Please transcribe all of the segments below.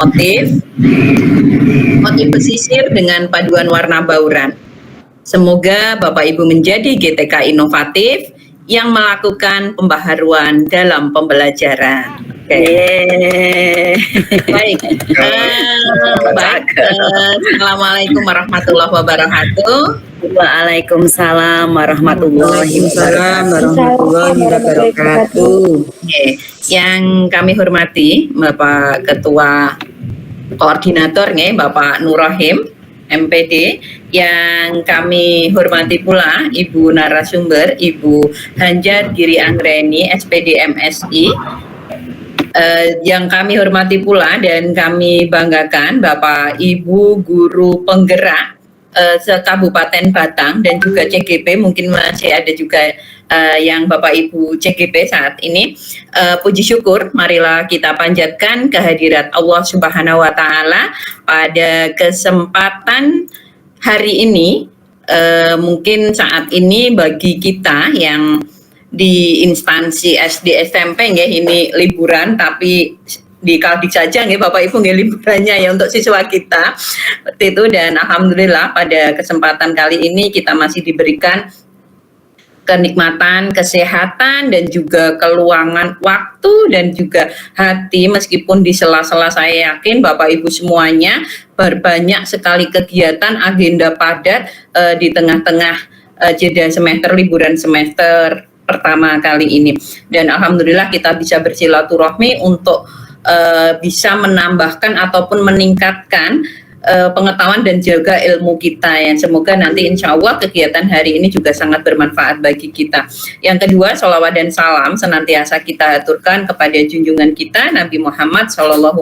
motif pesisir dengan paduan warna bauran. Semoga Bapak Ibu menjadi GTK inovatif yang melakukan pembaharuan dalam pembelajaran. Baik. Assalamualaikum warahmatullahi wabarakatuh. Waalaikumsalam warahmatullahi wabarakatuh. Yang kami hormati Bapak Ketua Koordinator Bapak Nur Rahim MPD, yang kami hormati pula Ibu narasumber Ibu Hanjar Giri Anggreni SPD MSI, yang kami hormati pula dan kami banggakan Bapak Ibu guru penggerak se-Kabupaten Batang dan juga CGP, mungkin masih ada juga yang Bapak Ibu CGP saat ini. Puji syukur marilah kita panjatkan kehadirat Allah Subhanahu wa taala pada kesempatan hari ini. Mungkin saat ini bagi kita yang di instansi SD SMP ini liburan, tapi di Kaldik saja Bapak Ibu liburannya ya untuk siswa kita seperti itu. Dan alhamdulillah pada kesempatan kali ini kita masih diberikan kenikmatan, kesehatan, dan juga keluangan waktu dan juga hati, meskipun di sela-sela saya yakin Bapak Ibu semuanya berbanyak sekali kegiatan, agenda padat di tengah-tengah jeda semester, liburan semester pertama kali ini. Dan alhamdulillah kita bisa bersilaturahmi untuk bisa menambahkan ataupun meningkatkan pengetahuan dan juga ilmu kita, ya. Semoga nanti insya Allah kegiatan hari ini juga sangat bermanfaat bagi kita. Yang kedua, sholawat dan salam senantiasa kita aturkan kepada junjungan kita Nabi Muhammad SAW,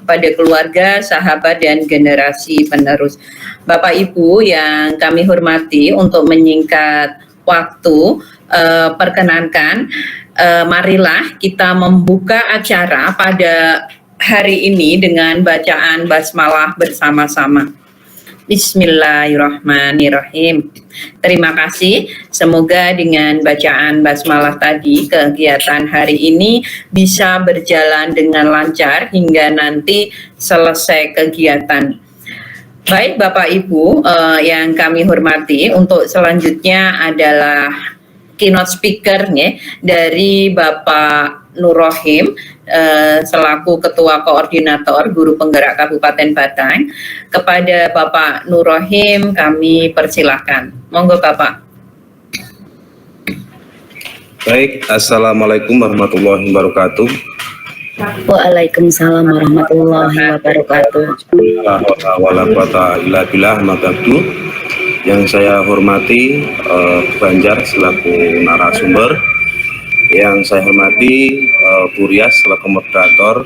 kepada keluarga, sahabat, dan generasi penerus. Bapak Ibu yang kami hormati, untuk menyingkat waktu, perkenankan marilah kita membuka acara pada hari ini dengan bacaan basmalah bersama-sama. Bismillahirrahmanirrahim. Terima kasih. Semoga dengan bacaan basmalah tadi kegiatan hari ini bisa berjalan dengan lancar hingga nanti selesai kegiatan. Baik Bapak Ibu yang kami hormati, untuk selanjutnya adalah keynote speaker dari Bapak Nur Rahim selaku Ketua Koordinator Guru Penggerak Kabupaten Batang. Kepada Bapak Nur Rahim kami persilahkan. Monggo Bapak. Baik, Assalamualaikum warahmatullahi wabarakatuh. Waalaikumsalam warahmatullahi wabarakatuh. Yang saya hormati Banjar selaku narasumber, yang saya hormati Bu Rias selaku moderator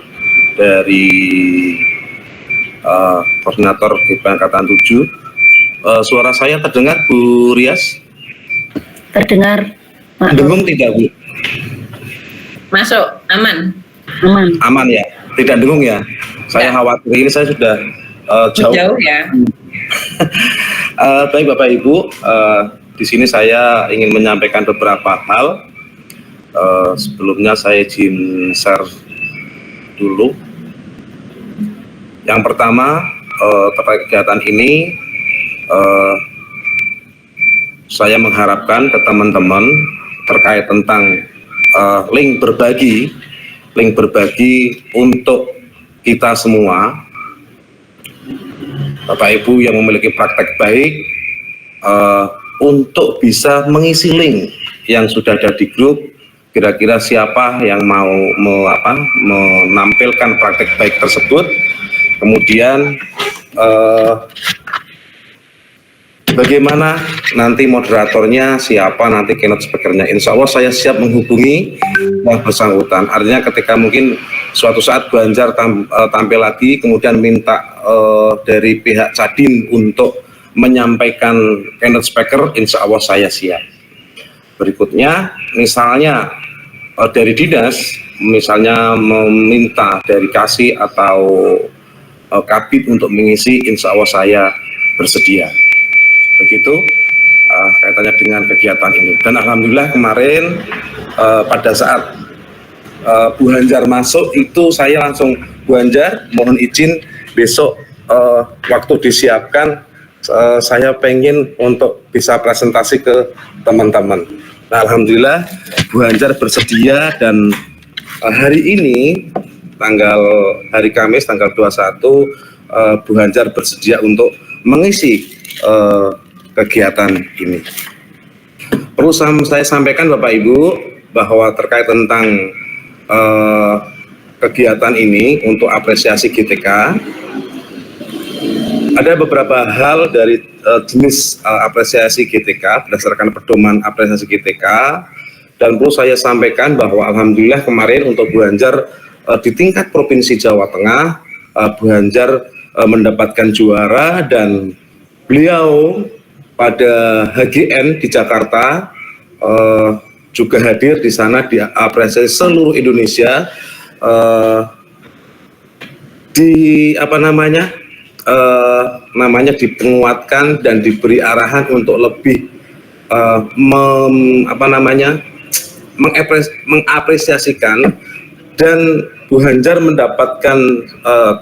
dari koordinator GP Angkatan 7. Suara saya terdengar Bu Rias? Terdengar. Dengung tidak Bu? Masuk, aman. Aman ya, tidak dengung ya. Saya khawatir ini saya sudah jauh ya. Baik Bapak Ibu, di sini saya ingin menyampaikan beberapa hal. Sebelumnya saya izin share dulu. Yang pertama terkait kegiatan ini, saya mengharapkan ke teman-teman terkait tentang link berbagi untuk kita semua, Bapak Ibu yang memiliki praktek baik, untuk bisa mengisi link yang sudah ada di grup. Kira-kira siapa yang mau menampilkan praktek baik tersebut, kemudian bagaimana nanti moderatornya, siapa nanti keynote speakernya. Insya Allah saya siap menghubungi yang bersangkutan. Artinya ketika mungkin suatu saat Banjar tampil lagi, kemudian minta dari pihak Cadin untuk menyampaikan keynote speaker, insya Allah saya siap. Berikutnya, misalnya dari dinas, misalnya meminta dari Kasih atau Kabid untuk mengisi, insya Allah saya bersedia. Begitu kaitannya dengan kegiatan ini. Dan alhamdulillah kemarin pada saat Bu Hanjar masuk itu saya langsung Bu Anjar, mohon izin besok waktu disiapkan, saya pengen untuk bisa presentasi ke teman-teman. Nah, alhamdulillah Bu Anjar bersedia, dan hari ini hari Kamis tanggal 21 Bu Anjar bersedia untuk mengisi kegiatan ini. Perlu saya sampaikan Bapak Ibu bahwa terkait tentang kegiatan ini untuk apresiasi GTK, ada beberapa hal dari jenis apresiasi GTK berdasarkan pedoman apresiasi GTK, dan perlu saya sampaikan bahwa alhamdulillah kemarin untuk Bu Anjar di tingkat Provinsi Jawa Tengah, Bu Anjar mendapatkan juara, dan beliau pada HGN di Jakarta juga hadir di sana di apresiasi seluruh Indonesia, dipenguatkan dan diberi arahan untuk lebih mengapresiasikan, dan Bu Anjar mendapatkan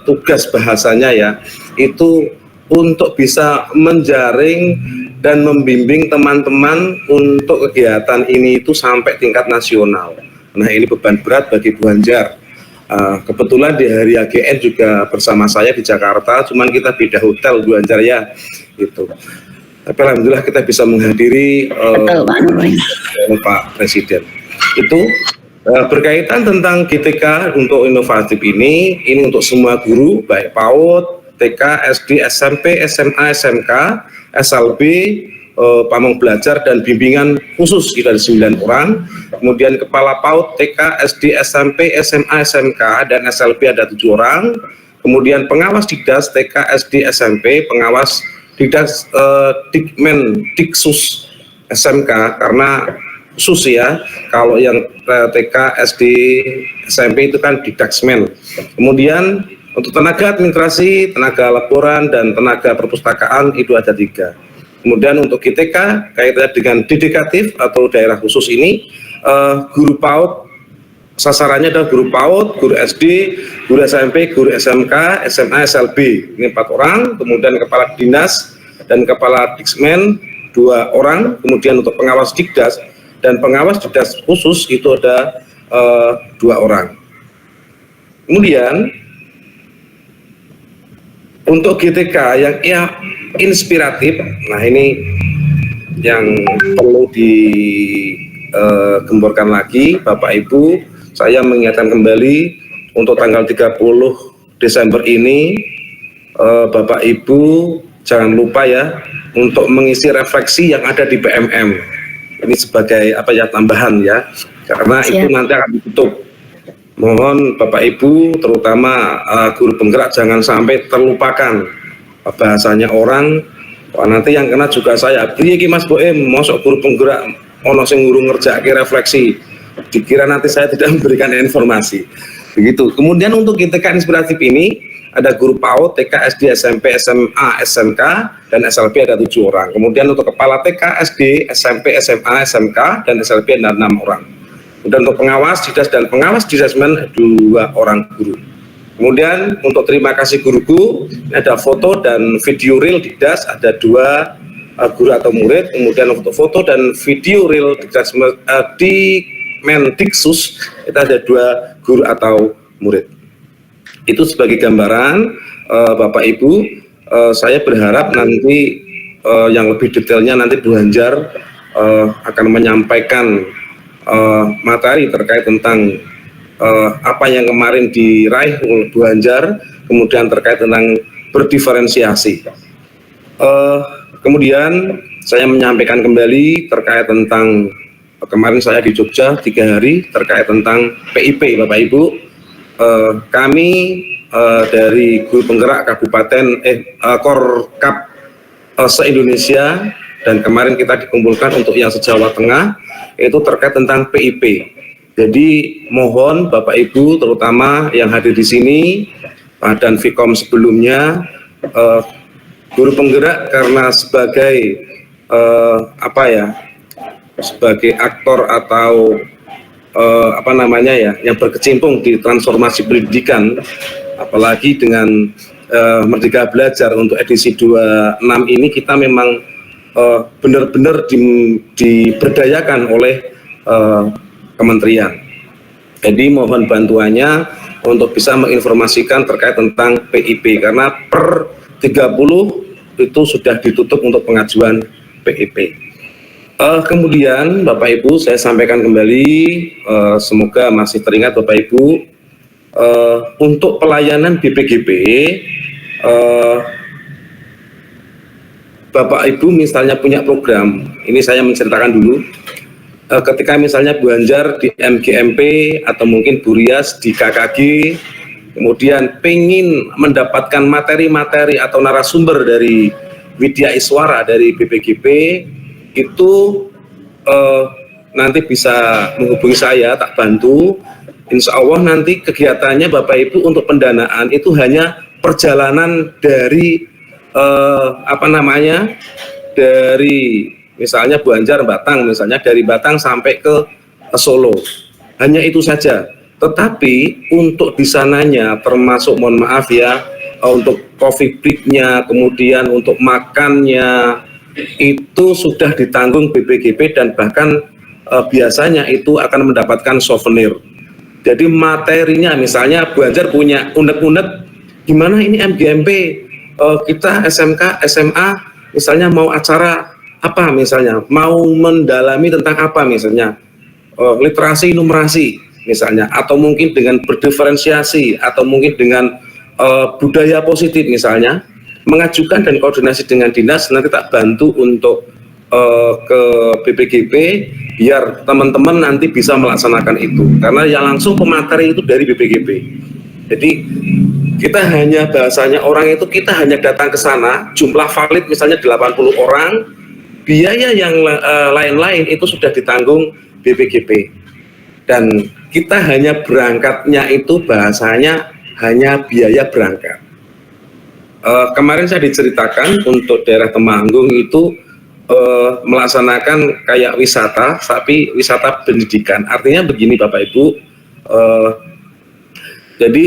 tugas bahasanya ya, itu untuk bisa menjaring dan membimbing teman-teman untuk kegiatan ini itu sampai tingkat nasional. Nah, ini beban berat bagi Bu Anjar. Kebetulan di hari AGN juga bersama saya di Jakarta, cuman kita beda hotel Bu Anjar ya, gitu. Tapi alhamdulillah kita bisa menghadiri Pak Presiden. Itu berkaitan tentang GTK untuk inovatif ini untuk semua guru, baik PAUD, TK, SD, SMP, SMA, SMK, SLB, pamong belajar dan bimbingan khusus kita ada 9 orang, kemudian kepala PAUD, TK, SD, SMP, SMA, SMK, dan SLB ada 7 orang, kemudian pengawas Dikdas, TK, SD, SMP, pengawas Dikdas, Dikmen, Diksus, SMK, karena khusus ya, kalau yang TK, SD, SMP itu kan Dikdaksmen. Kemudian untuk tenaga administrasi, tenaga laporan, dan tenaga perpustakaan itu ada 3. Kemudian untuk GTK kaitannya dengan dedikatif atau daerah khusus ini, guru PAUD, sasarannya adalah guru PAUD, guru SD, guru SMP, guru SMK, SMA, SLB, ini 4 orang. Kemudian kepala dinas dan kepala Diksmen 2 orang. Kemudian untuk pengawas Dikdas dan pengawas Dikdas khusus itu ada 2 orang. Kemudian untuk GTK yang inspiratif, nah ini yang perlu digemborkan lagi Bapak Ibu. Saya mengingatkan kembali untuk tanggal 30 Desember ini, Bapak Ibu jangan lupa ya untuk mengisi refleksi yang ada di PMM. Ini sebagai tambahan ya, karena itu nanti akan ditutup. Mohon Bapak Ibu, terutama guru penggerak, jangan sampai terlupakan. Bahasanya orang, nanti yang kena juga saya. Piye iki Mas Boem, mosok guru penggerak ono sing ngurung ngerjake refleksi. Dikira nanti saya tidak memberikan informasi. Begitu. Kemudian untuk GTK inspiratif ini ada guru PAUD, TK, SD, SMP, SMA, SMK, dan SLB ada 7 orang. Kemudian untuk kepala TK, SD, SMP, SMA, SMK, dan SLB ada 6 orang. Dan untuk pengawas Dikdas dan pengawas Dikdasmen 2 orang guru. Kemudian untuk terima kasih guruku, ada foto dan video reel Dikdas ada 2 guru atau murid. Kemudian untuk foto dan video reel Dikdasmen Diksus itu ada 2 guru atau murid. Itu sebagai gambaran Bapak Ibu. Saya berharap nanti yang lebih detailnya nanti Bu Anjar akan menyampaikan materi terkait tentang apa yang kemarin diraih oleh Bu Anjar, kemudian terkait tentang berdiferensiasi. Kemudian saya menyampaikan kembali terkait tentang kemarin saya di Jogja 3 hari terkait tentang PIP Bapak Ibu. Kami dari guru penggerak kabupaten Korkap se-Indonesia, dan kemarin kita dikumpulkan untuk yang se-Jawa Tengah itu terkait tentang PIP. Jadi mohon Bapak Ibu terutama yang hadir di sini dan Vkom sebelumnya, guru penggerak karena sebagai sebagai aktor atau yang berkecimpung di transformasi pendidikan, apalagi dengan Merdeka Belajar untuk edisi 26 ini kita memang benar-benar diberdayakan oleh kementerian. Jadi mohon bantuannya untuk bisa menginformasikan terkait tentang PIP, karena per 30 itu sudah ditutup untuk pengajuan PIP. Kemudian Bapak Ibu, saya sampaikan kembali, semoga masih teringat Bapak Ibu, untuk pelayanan BPGP, Bapak Ibu misalnya punya program, ini saya menceritakan dulu, ketika misalnya Bu Anjar di MGMP atau mungkin Bu Rias di KKG, kemudian pengen mendapatkan materi-materi atau narasumber dari Widya Iswara dari BPGP, itu nanti bisa menghubungi saya, tak bantu. Insya Allah nanti kegiatannya Bapak Ibu untuk pendanaan itu hanya perjalanan dari dari misalnya Bu Anjar Batang, misalnya dari Batang sampai ke Solo, hanya itu saja. Tetapi untuk di sananya termasuk, mohon maaf ya, untuk coffee break-nya, kemudian untuk makannya, itu sudah ditanggung BPGP dan bahkan biasanya itu akan mendapatkan souvenir. Jadi materinya misalnya Bu Anjar punya unek-unek, gimana ini MGMP, kita SMK, SMA misalnya mau acara apa misalnya, mau mendalami tentang apa misalnya, literasi numerasi misalnya, atau mungkin dengan berdiferensiasi, atau mungkin dengan budaya positif misalnya, mengajukan dan koordinasi dengan dinas, nanti tak bantu untuk ke BPGP biar teman-teman nanti bisa melaksanakan itu, karena yang langsung pemateri itu dari BPGP. Jadi kita hanya bahasanya orang itu, kita hanya datang ke sana, jumlah valid misalnya 80 orang, biaya yang lain-lain itu sudah ditanggung BPGP, dan kita hanya berangkatnya itu bahasanya hanya biaya berangkat. Kemarin saya diceritakan untuk daerah Temanggung itu melaksanakan kayak wisata, tapi wisata pendidikan. Artinya begini Bapak Ibu, jadi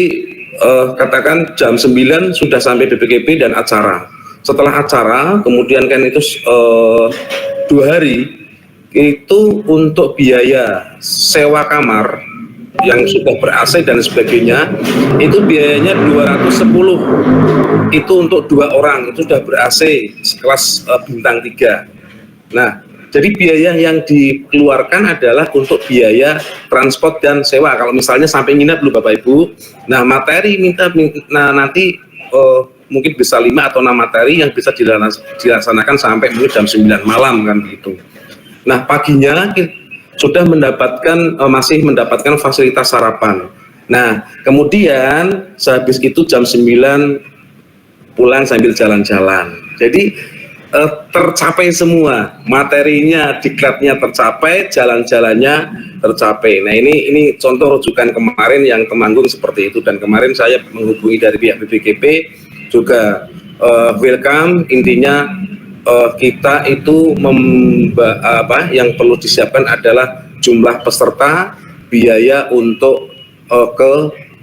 katakan jam 9 sudah sampai BPGP dan acara. Setelah acara, kemudian kan itu 2 hari, itu untuk biaya sewa kamar yang sudah ber-AC dan sebagainya, itu biayanya 210. Itu untuk 2 orang, itu sudah ber-AC sekelas bintang 3. Nah, jadi biaya yang dikeluarkan adalah untuk biaya transport dan sewa. Kalau misalnya sampai nginep dulu Bapak Ibu, nah materi nanti mungkin bisa 5 atau 6 materi yang bisa dilaksanakan sampai mungkin jam 9 malam kan begitu. Nah paginya sudah masih mendapatkan fasilitas sarapan. Nah kemudian sehabis itu jam 9 pulang sambil jalan-jalan. Jadi tercapai semua, materinya, diklatnya tercapai, jalan-jalannya tercapai. Nah ini contoh rujukan kemarin yang Temanggung seperti itu, dan kemarin saya menghubungi dari pihak BPGP juga welcome. Intinya kita itu yang perlu disiapkan adalah jumlah peserta, biaya untuk ke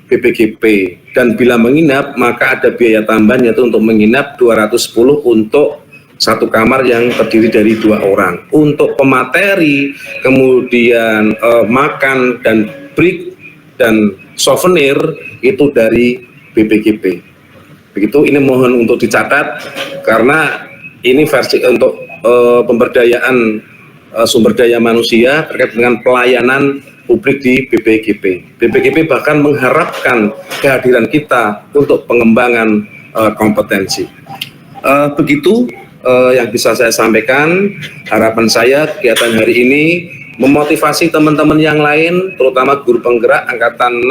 BPGP, dan bila menginap maka ada biaya tambahan yaitu untuk menginap 210 untuk 1 kamar yang terdiri dari 2 orang. Untuk pemateri, kemudian makan dan break dan souvenir itu dari BPGP. Begitu, ini mohon untuk dicatat karena ini versi untuk pemberdayaan sumber daya manusia terkait dengan pelayanan publik di BPGP. BPGP bahkan mengharapkan kehadiran kita untuk pengembangan kompetensi. Begitu yang bisa saya sampaikan. Harapan saya kegiatan hari ini memotivasi teman-teman yang lain, terutama guru penggerak angkatan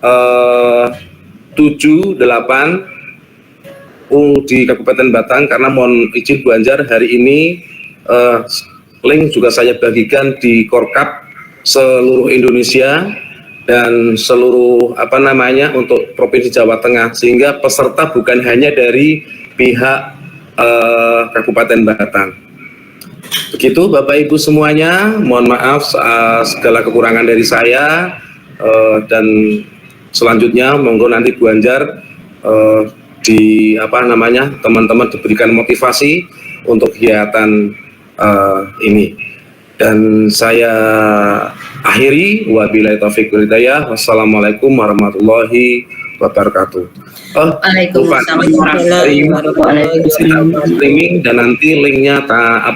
6, 7, 8 di Kabupaten Batang, karena mohon izin Bu Anjar, hari ini link juga saya bagikan di Korkap seluruh Indonesia dan seluruh untuk Provinsi Jawa Tengah, sehingga peserta bukan hanya dari pihak Kabupaten Batang. Begitu Bapak Ibu semuanya, mohon maaf segala kekurangan dari saya, dan Selanjutnya monggo nanti Bu Anjar teman-teman diberikan motivasi untuk kegiatan ini. Dan saya akhiri, wabillahi taufiq wal hidayah. Wassalamualaikum warahmatullahi wabarakatuh. Waalaikumsalam Streaming Waalaikumsalam. dan nanti linknya tak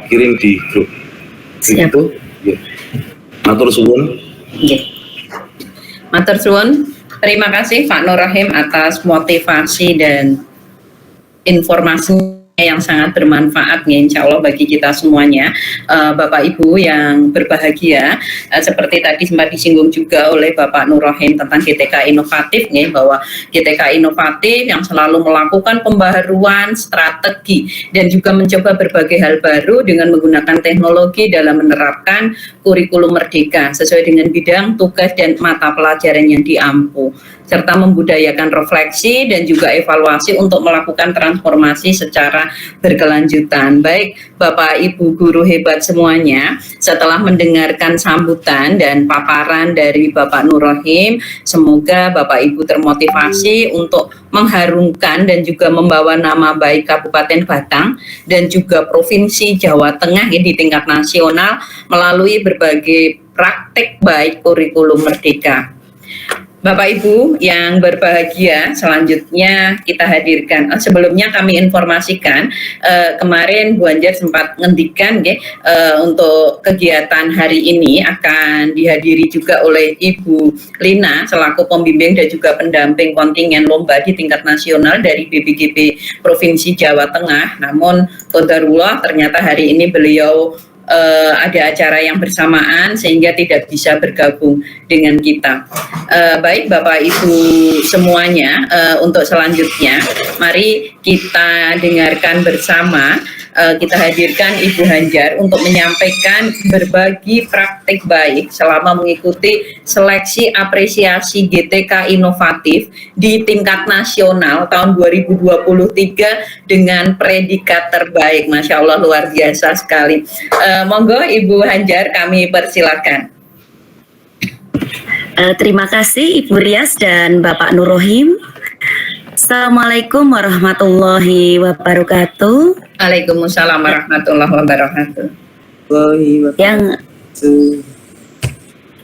kirim di grup. Siap. Itu. Ya. Matur suwun. Nggih. Matur suwun. Terima kasih Pak Nur Rahim atas motivasi dan informasi yang sangat bermanfaat ya, insya Allah bagi kita semuanya. Bapak Ibu yang berbahagia, seperti tadi sempat disinggung juga oleh Bapak Nur Rahim tentang GTK inovatif ya, bahwa GTK inovatif yang selalu melakukan pembaharuan strategi dan juga mencoba berbagai hal baru dengan menggunakan teknologi dalam menerapkan kurikulum merdeka sesuai dengan bidang tugas dan mata pelajaran yang diampu, serta membudayakan refleksi dan juga evaluasi untuk melakukan transformasi secara berkelanjutan. Baik Bapak Ibu guru hebat semuanya, setelah mendengarkan sambutan dan paparan dari Bapak Nur Rahim, semoga Bapak Ibu termotivasi untuk mengharumkan dan juga membawa nama baik Kabupaten Batang dan juga Provinsi Jawa Tengah di tingkat nasional melalui berbagai praktek baik kurikulum merdeka. Bapak Ibu yang berbahagia, selanjutnya kita hadirkan. Sebelumnya kami informasikan, kemarin Bu Anjar sempat ngendikan untuk kegiatan hari ini akan dihadiri juga oleh Ibu Lina selaku pembimbing dan juga pendamping kontingen lomba di tingkat nasional dari BPGP Provinsi Jawa Tengah. Namun qadarullah ternyata hari ini beliau ada acara yang bersamaan sehingga tidak bisa bergabung dengan kita. Baik Bapak Ibu semuanya, untuk selanjutnya mari kita dengarkan bersama, kita hadirkan Ibu Hanjar untuk menyampaikan berbagi praktik baik selama mengikuti seleksi apresiasi GTK inovatif di tingkat nasional tahun 2023 dengan predikat terbaik. Masya Allah, luar biasa sekali. Monggo Ibu Hanjar, kami persilakan. Terima kasih Ibu Rias dan Bapak Nur Rahim. Assalamualaikum warahmatullahi wabarakatuh. Waalaikumsalam warahmatullahi wabarakatuh.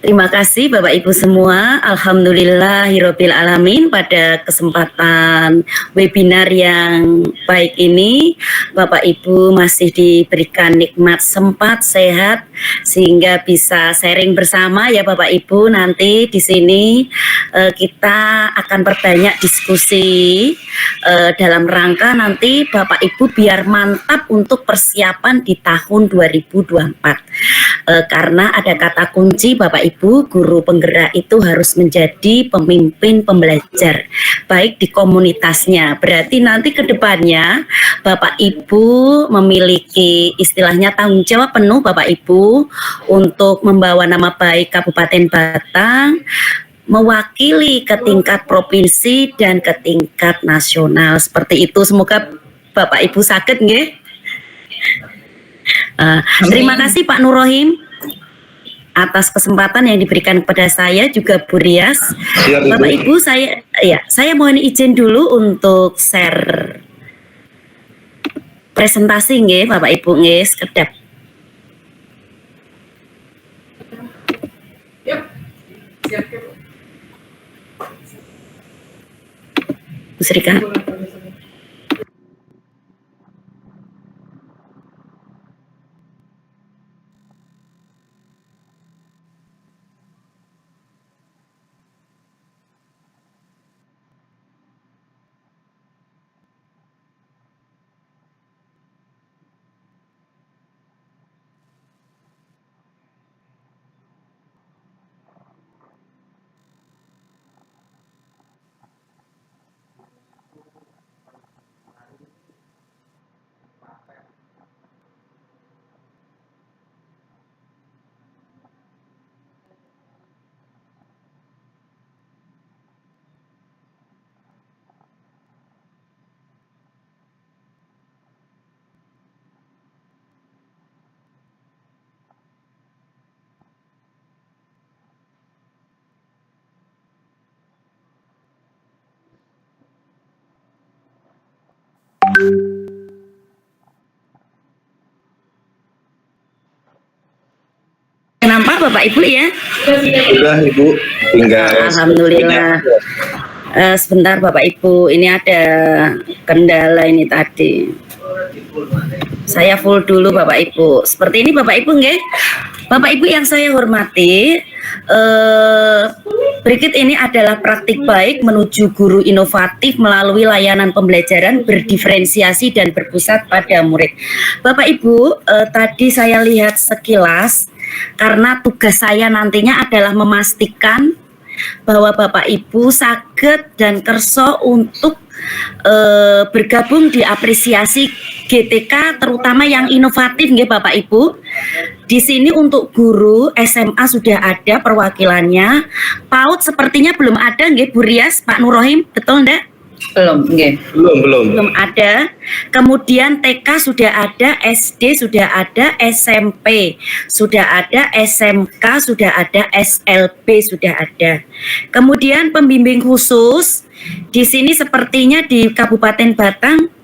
Terima kasih Bapak Ibu semua. Alhamdulillahirabbil alamin, pada kesempatan webinar yang baik ini Bapak Ibu masih diberikan nikmat sempat sehat sehingga bisa sharing bersama ya Bapak Ibu. Nanti di sini kita akan perbanyak diskusi dalam rangka nanti Bapak Ibu biar mantap untuk persiapan di tahun 2024. Karena ada kata kunci Bapak Ibu, guru penggerak itu harus menjadi pemimpin pembelajar baik di komunitasnya. Berarti nanti ke depannya Bapak Ibu memiliki istilahnya tanggung jawab penuh Bapak Ibu untuk membawa nama baik Kabupaten Batang, mewakili ke tingkat provinsi dan ke tingkat nasional. Seperti itu, semoga Bapak Ibu sakit nggih. Terima kasih Pak Nur Rahim atas kesempatan yang diberikan kepada saya, juga Bu Rias. Bapak Ibu, saya mohon izin dulu untuk share presentasi nggih Bapak Ibu nggih, sekedap. Bu Srika. Nampak Bapak Ibu ya? Sudah Ibu, tinggal Alhamdulillah. Sebentar Bapak Ibu, ini ada kendala ini tadi. Saya full dulu Bapak Ibu. Seperti ini Bapak Ibu nggih? Bapak Ibu yang saya hormati, berikut ini adalah praktik baik menuju guru inovatif melalui layanan pembelajaran berdiferensiasi dan berpusat pada murid. Bapak Ibu, tadi saya lihat sekilas karena tugas saya nantinya adalah memastikan bahwa Bapak Ibu saged dan kerso untuk bergabung di apresiasi GTK terutama yang inovatif nggih Bapak Ibu. Di sini untuk guru SMA sudah ada perwakilannya. PAUD sepertinya belum ada nggih Bu Rias, Pak Nurohim, betul ndak? Belum, nggih. Belum ada. Kemudian TK sudah ada, SD sudah ada, SMP sudah ada, SMK sudah ada, SLB sudah ada. Kemudian pembimbing khusus di sini sepertinya di Kabupaten Batang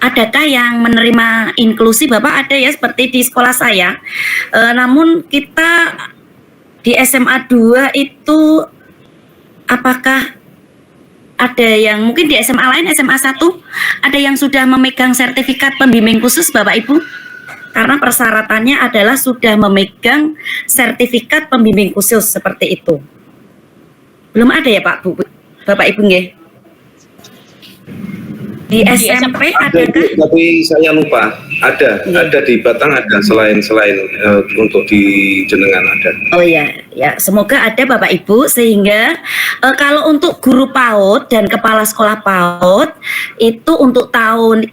adakah yang menerima inklusi Bapak? Ada ya seperti di sekolah saya. Namun kita di SMA 2 itu apakah ada yang mungkin di SMA lain, SMA 1 ada yang sudah memegang sertifikat pembimbing khusus Bapak Ibu? Karena persyaratannya adalah sudah memegang sertifikat pembimbing khusus seperti itu. Belum ada ya Pak Bu, Bapak Ibu nggih? Di SMP ada kan? Tapi saya lupa. Ada di Batang ada selain untuk di Jenengan ada. Oh ya, semoga ada Bapak Ibu sehingga kalau untuk guru PAUD dan kepala sekolah PAUD itu untuk tahun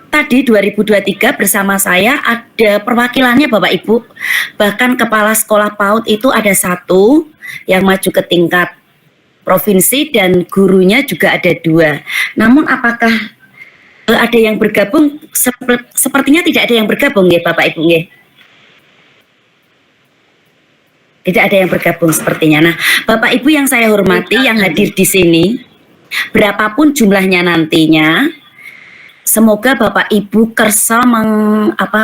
tadi 2023 bersama saya ada perwakilannya Bapak Ibu. Bahkan kepala sekolah PAUD itu ada 1 yang maju ke tingkat provinsi dan gurunya juga ada 2. Namun apakah ada yang bergabung? Sepertinya tidak ada yang bergabung ya Bapak Ibu nggih. Tidak ada yang bergabung sepertinya. Nah, Bapak Ibu yang saya hormati yang hadir di sini, berapapun jumlahnya nantinya, semoga Bapak Ibu kersa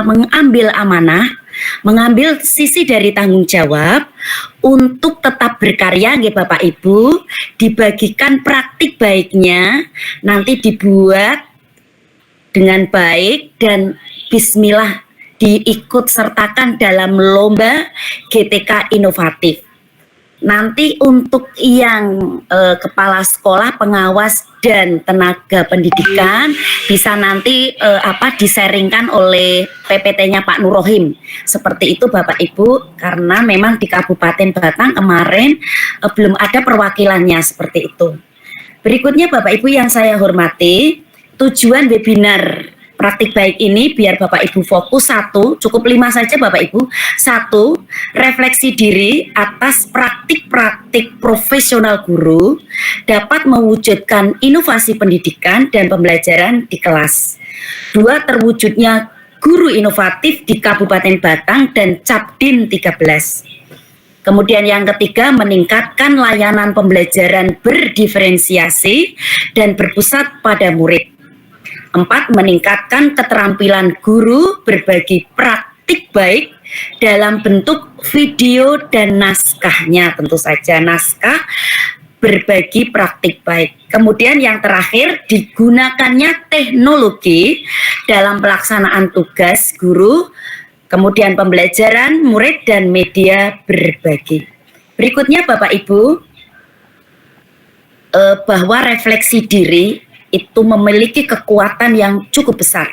mengambil amanah, mengambil sisi dari tanggung jawab untuk tetap berkarya nggih Bapak Ibu, dibagikan praktik baiknya, nanti dibuat dengan baik dan bismillah diikut sertakan dalam lomba GTK inovatif. Nanti untuk yang kepala sekolah, pengawas dan tenaga pendidikan bisa nanti disaringkan oleh PPT-nya Pak Nurohim. Seperti itu Bapak Ibu, karena memang di Kabupaten Batang kemarin belum ada perwakilannya seperti itu. Berikutnya Bapak Ibu yang saya hormati, tujuan webinar praktik baik ini biar Bapak Ibu fokus 1, cukup 5 saja Bapak Ibu. 1, refleksi diri atas praktik-praktik profesional guru dapat mewujudkan inovasi pendidikan dan pembelajaran di kelas. 2, terwujudnya guru inovatif di Kabupaten Batang dan Capdin 13. Kemudian yang ketiga, meningkatkan layanan pembelajaran berdiferensiasi dan berpusat pada murid. 4, meningkatkan keterampilan guru berbagi praktik baik dalam bentuk video dan naskahnya, tentu saja naskah berbagi praktik baik. Kemudian yang terakhir, digunakannya teknologi dalam pelaksanaan tugas guru, kemudian pembelajaran murid dan media berbagi. Berikutnya Bapak Ibu, bahwa refleksi diri itu memiliki kekuatan yang cukup besar.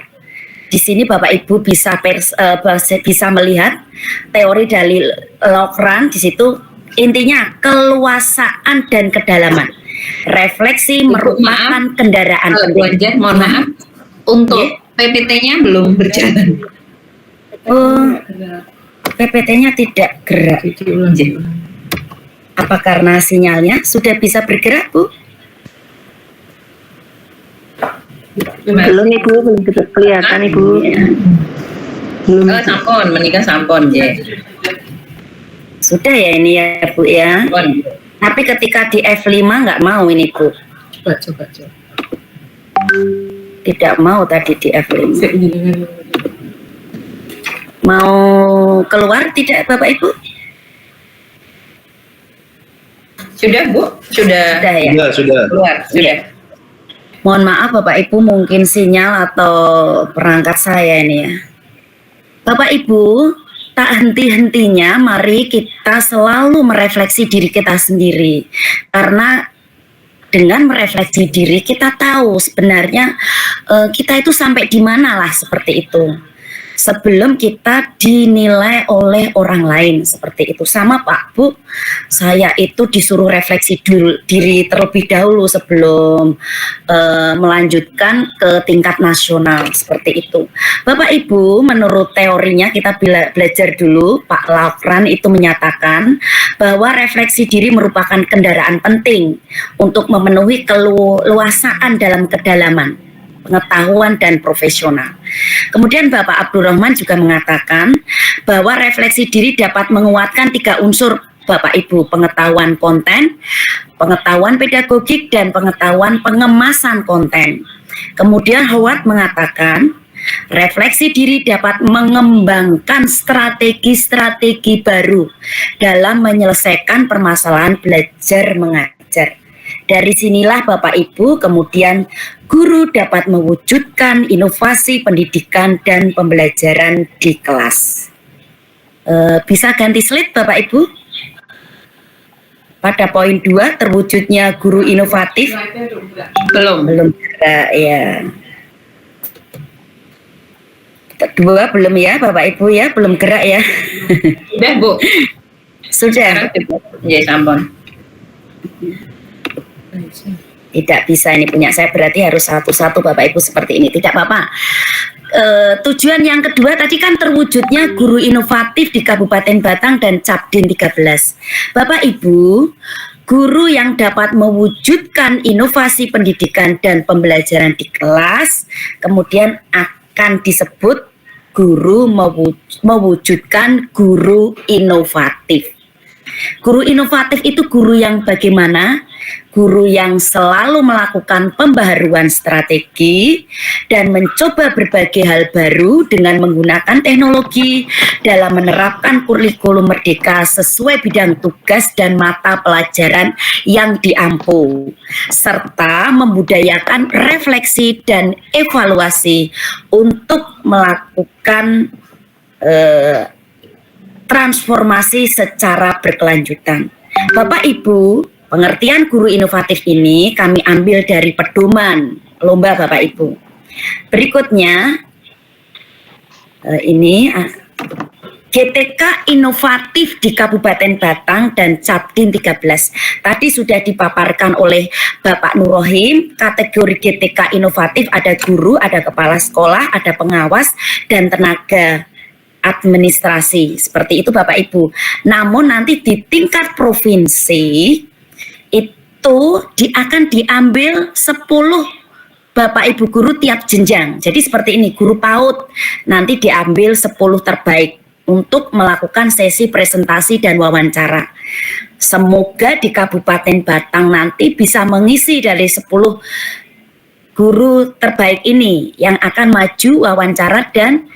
Di sini Bapak Ibu bisa melihat teori dari Locran. Di situ intinya keluasaan dan kedalaman. Refleksi merupakan kendaraan. Wajar, mohon maaf. Untuk PPT-nya belum berjalan. PPT-nya tidak gerak. Apa karena sinyalnya sudah bisa bergerak, Bu? Belum Ibu, belum kelihatan Ibu. Belum. Sampun, menikah sampun, ya. Sudah ya ini ya Bu ya. Sampun. Tapi ketika di F5 nggak mau ini Bu. Coba. Tidak mau tadi di F5. Mau keluar tidak Bapak Ibu? Sudah Bu? Sudah Sudah ya? Sudah. keluar? Sudah. Mohon maaf Bapak Ibu, mungkin sinyal atau perangkat saya ini ya. Bapak Ibu, tak henti-hentinya mari kita selalu merefleksi diri kita sendiri. Karena dengan merefleksi diri kita tahu sebenarnya kita itu sampai di mana lah seperti itu. Sebelum kita dinilai oleh orang lain seperti itu. Sama Pak Bu, saya itu disuruh refleksi dulu diri terlebih dahulu sebelum melanjutkan ke tingkat nasional seperti itu. Bapak Ibu, menurut teorinya kita belajar dulu, Pak Lafran itu menyatakan bahwa refleksi diri merupakan kendaraan penting untuk memenuhi keluasaan dalam kedalaman pengetahuan dan profesional. Kemudian Bapak Abdurrahman juga mengatakan bahwa refleksi diri dapat menguatkan 3 unsur Bapak Ibu, pengetahuan konten, pengetahuan pedagogik, dan pengetahuan pengemasan konten. Kemudian Howard mengatakan refleksi diri dapat mengembangkan strategi-strategi baru dalam menyelesaikan permasalahan belajar mengajar. Dari sinilah Bapak Ibu kemudian guru dapat mewujudkan inovasi pendidikan dan pembelajaran di kelas. Bisa ganti slide Bapak Ibu? Pada poin 2 terwujudnya guru inovatif. Belum gerak ya. Kedua belum ya Bapak Ibu ya, belum gerak ya. Sudah Bu? Sudah. Ya, ampun. Tidak bisa ini punya saya, berarti harus satu-satu Bapak Ibu seperti ini. Tidak apa-apa. Tujuan yang kedua tadi kan terwujudnya guru inovatif di Kabupaten Batang dan Capdin 13. Bapak Ibu, guru yang dapat mewujudkan inovasi pendidikan dan pembelajaran di kelas kemudian akan disebut guru mewujudkan guru inovatif. Guru inovatif itu guru yang bagaimana? Guru yang selalu melakukan pembaharuan strategi dan mencoba berbagai hal baru dengan menggunakan teknologi dalam menerapkan kurikulum merdeka sesuai bidang tugas dan mata pelajaran yang diampu, serta membudayakan refleksi dan evaluasi untuk melakukan transformasi secara berkelanjutan. Bapak Ibu, pengertian guru inovatif ini kami ambil dari pedoman lomba Bapak Ibu. Berikutnya ini GTK inovatif di Kabupaten Batang dan Capdin 13. Tadi sudah dipaparkan oleh Bapak Nurohim, kategori GTK inovatif ada guru, ada kepala sekolah, ada pengawas, dan tenaga administrasi. Seperti itu Bapak Ibu. Namun nanti di tingkat provinsi itu akan diambil 10 Bapak Ibu guru tiap jenjang. Jadi seperti ini, guru PAUD nanti diambil 10 terbaik untuk melakukan sesi presentasi dan wawancara. Semoga di Kabupaten Batang nanti bisa mengisi dari 10 guru terbaik ini yang akan maju wawancara dan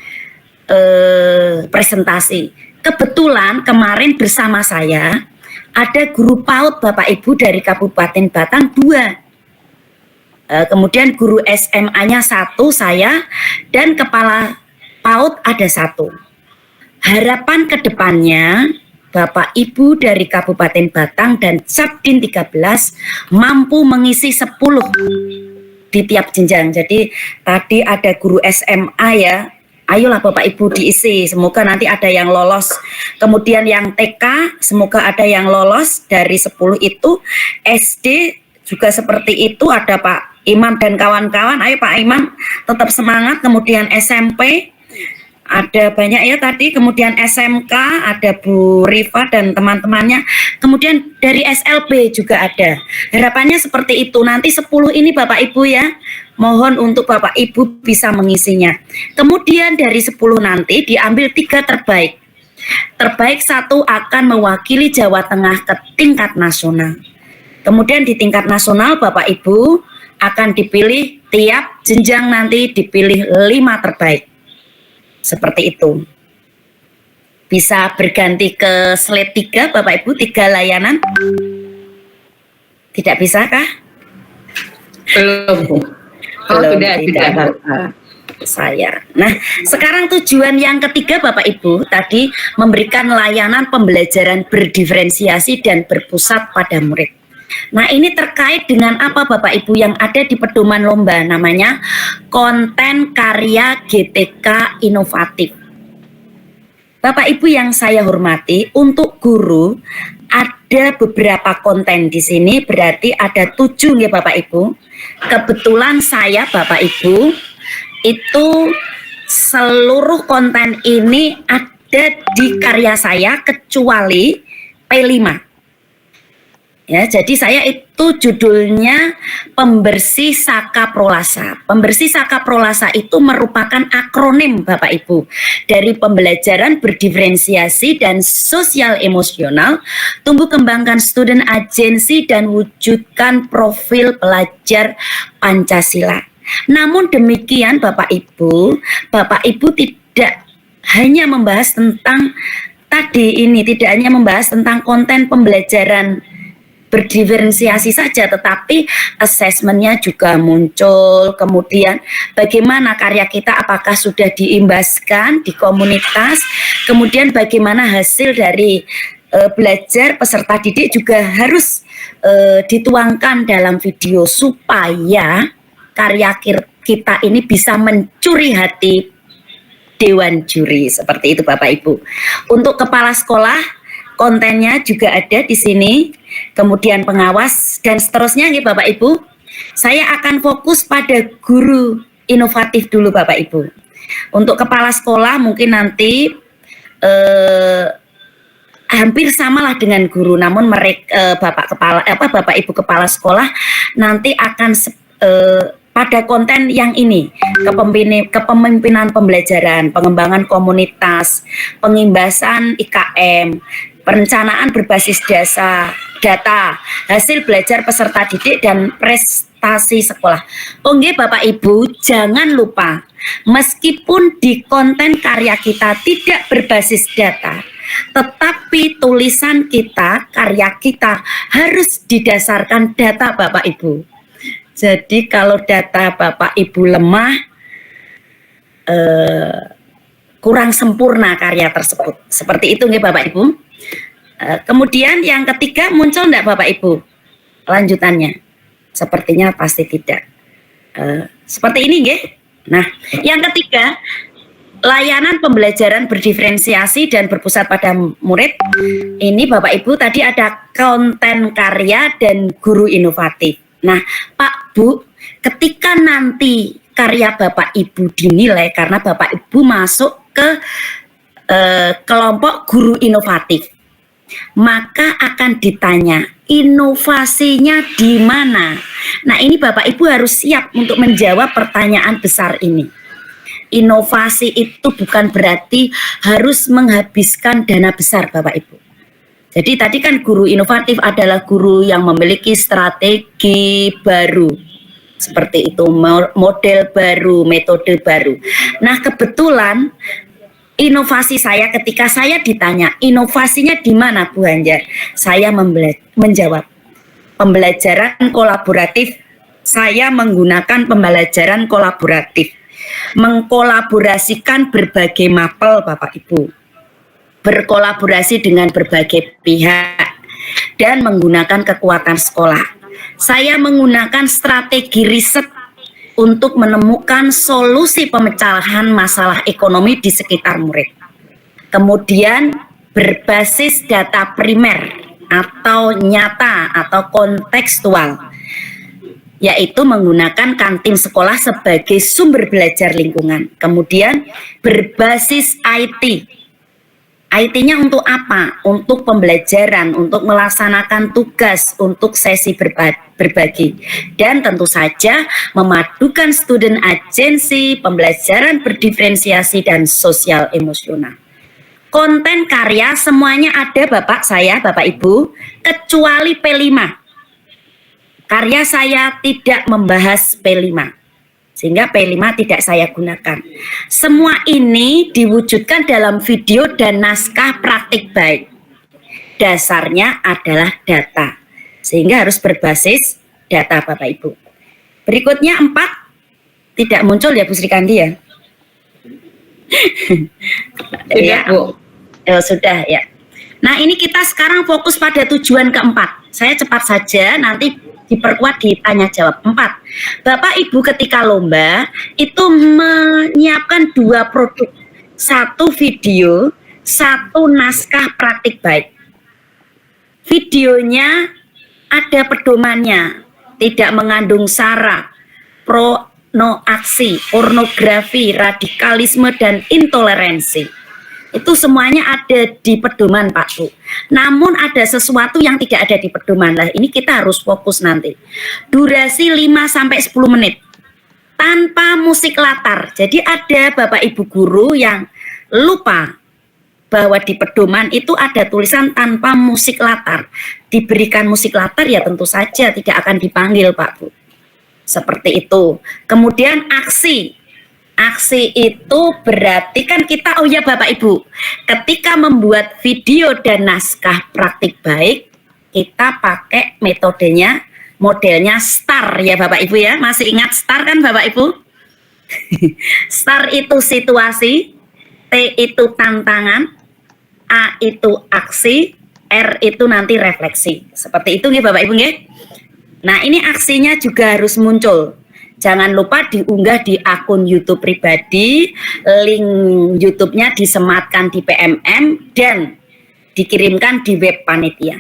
presentasi. Kebetulan kemarin bersama saya ada guru PAUD Bapak Ibu dari Kabupaten Batang 2. Kemudian guru SMA-nya 1 saya dan kepala PAUD ada 1. Harapan kedepannya Bapak Ibu dari Kabupaten Batang dan Capdin 13 mampu mengisi 10 di tiap jenjang. Jadi tadi ada guru SMA ya. Ayolah Bapak Ibu diisi, semoga nanti ada yang lolos. Kemudian yang TK, semoga ada yang lolos dari 10 itu. SD juga seperti itu, ada Pak Imam dan kawan-kawan. Ayo Pak Imam, tetap semangat. Kemudian SMP, ada banyak ya tadi. Kemudian SMK, ada Bu Rifa dan teman-temannya. Kemudian dari SLB juga ada. Harapannya seperti itu. Nanti 10 ini Bapak Ibu ya. Mohon untuk Bapak Ibu bisa mengisinya. Kemudian dari 10 nanti diambil 3 terbaik. Terbaik 1 akan mewakili Jawa Tengah ke tingkat nasional. Kemudian di tingkat nasional Bapak Ibu akan dipilih tiap jenjang nanti dipilih 5 terbaik. Seperti itu. Bisa berganti ke slide 3 Bapak Ibu, 3 layanan. Tidak bisa kah? Belum, Bu. Oh, Belum, sudah. Saya. Nah, sekarang tujuan yang ketiga Bapak Ibu tadi memberikan layanan pembelajaran berdiferensiasi dan berpusat pada murid. Nah, ini terkait dengan apa Bapak Ibu yang ada di pedoman lomba, namanya konten karya GTK inovatif. Bapak Ibu yang saya hormati, untuk guru ada beberapa konten di sini, berarti ada 7 ya Bapak Ibu. Kebetulan saya Bapak Ibu itu seluruh konten ini ada di karya saya kecuali P5. Ya, jadi saya itu judulnya Pembersih Saka Prolasa. Pembersih Saka Prolasa itu merupakan akronim Bapak Ibu dari pembelajaran berdiferensiasi dan sosial emosional, tumbuh kembangkan student agency dan wujudkan profil pelajar Pancasila. Namun demikian Bapak Ibu tidak hanya membahas tentang tadi ini, tidak hanya membahas tentang konten pembelajaran berdiferensiasi saja, tetapi asesmennya juga muncul. Kemudian bagaimana karya kita, apakah sudah diimbaskan di komunitas, kemudian bagaimana hasil dari belajar peserta didik juga harus dituangkan dalam video supaya karya kita ini bisa mencuri hati dewan juri. Seperti itu Bapak Ibu. Untuk kepala sekolah kontennya juga ada di sini, kemudian pengawas dan seterusnya nih Bapak Ibu. Saya akan fokus pada guru inovatif dulu Bapak Ibu. Untuk kepala sekolah mungkin nanti hampir samalah dengan guru, namun mereka Bapak Ibu kepala sekolah nanti akan pada konten yang ini, kepemimpinan pembelajaran, pengembangan komunitas, pengimbasan IKM, perencanaan berbasis data, hasil belajar peserta didik dan prestasi sekolah. Oke Bapak Ibu, jangan lupa meskipun di konten karya kita tidak berbasis data, tetapi tulisan kita, karya kita harus didasarkan data Bapak Ibu. Jadi kalau data Bapak Ibu lemah, kurang sempurna karya tersebut. Seperti itu nggih Bapak Ibu. Kemudian yang ketiga muncul enggak Bapak Ibu lanjutannya? Sepertinya pasti tidak. Seperti ini nggih. Nah, yang ketiga, layanan pembelajaran berdiferensiasi dan berpusat pada murid. Ini Bapak Ibu tadi ada konten karya dan guru inovatif. Nah, Pak Bu, ketika nanti karya Bapak Ibu dinilai karena Bapak Ibu masuk ke kelompok guru inovatif, maka akan ditanya inovasinya di mana. Nah, ini Bapak Ibu harus siap untuk menjawab pertanyaan besar ini. Inovasi itu bukan berarti harus menghabiskan dana besar Bapak Ibu. Jadi tadi kan guru inovatif adalah guru yang memiliki strategi baru. Seperti itu, model baru, metode baru. Nah, kebetulan inovasi saya ketika saya ditanya inovasinya di mana Bu Hanjar, saya menjawab pembelajaran kolaboratif. Saya menggunakan pembelajaran kolaboratif, mengkolaborasikan berbagai mapel Bapak Ibu, berkolaborasi dengan berbagai pihak dan menggunakan kekuatan sekolah. Saya menggunakan strategi riset untuk menemukan solusi pemecahan masalah ekonomi di sekitar murid. Kemudian berbasis data primer atau nyata atau kontekstual, yaitu menggunakan kantin sekolah sebagai sumber belajar lingkungan. Kemudian berbasis IT. IT-nya untuk apa? Untuk pembelajaran, untuk melaksanakan tugas, untuk sesi berbagi. Dan tentu saja memadukan student agency, pembelajaran berdiferensiasi, dan sosial emosional. Konten karya semuanya ada Bapak Ibu, kecuali P5. Karya saya tidak membahas P5. sehingga P5 tidak saya gunakan. Semua ini diwujudkan dalam video dan naskah praktik baik. Dasarnya adalah data, sehingga harus berbasis data Bapak Ibu. Berikutnya 4, tidak muncul ya Bu Sri Kandi ya? Ya, Bu. Sudah ya. Nah ini kita sekarang fokus pada tujuan keempat. Saya cepat saja, nanti diperkuat ditanya jawab. 4. Bapak Ibu ketika lomba itu menyiapkan 2 produk, 1 video, 1 naskah praktik baik. Videonya ada pedomannya, tidak mengandung sara, pornoaksi, pornografi, radikalisme dan intoleransi. Itu semuanya ada di pedoman Pak Bu. Namun ada sesuatu yang tidak ada di pedoman. Lah ini kita harus fokus nanti. Durasi 5-10 menit. Tanpa musik latar. Jadi ada Bapak Ibu guru yang lupa bahwa di pedoman itu ada tulisan tanpa musik latar. Diberikan musik latar ya tentu saja tidak akan dipanggil Pak Bu. Seperti itu. Kemudian aksi. Aksi itu berarti kan kita, oh ya Bapak Ibu, ketika membuat video dan naskah praktik baik, kita pakai metodenya, modelnya STAR ya Bapak Ibu ya. Masih ingat STAR kan Bapak Ibu? STAR itu situasi, T itu tantangan, A itu aksi, R itu nanti refleksi. Seperti itu ya Bapak Ibu ya. Nah ini aksinya juga harus muncul. Jangan lupa diunggah di akun YouTube pribadi, link YouTube-nya disematkan di PMM dan dikirimkan di web panitia.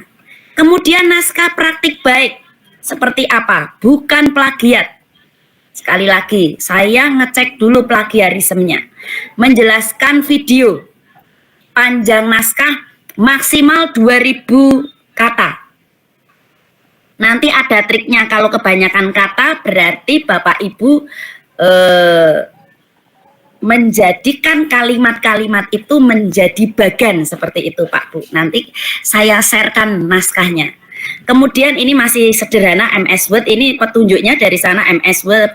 Kemudian naskah praktik baik, seperti apa? Bukan plagiat. Sekali lagi, saya ngecek dulu plagiarismenya. Menjelaskan video, panjang naskah maksimal 2000 kata. Nanti ada triknya, kalau kebanyakan kata berarti Bapak Ibu menjadikan kalimat-kalimat itu menjadi bagan seperti itu Pak Bu. Nanti saya sharekan naskahnya. Kemudian ini masih sederhana MS Word, ini petunjuknya dari sana MS Word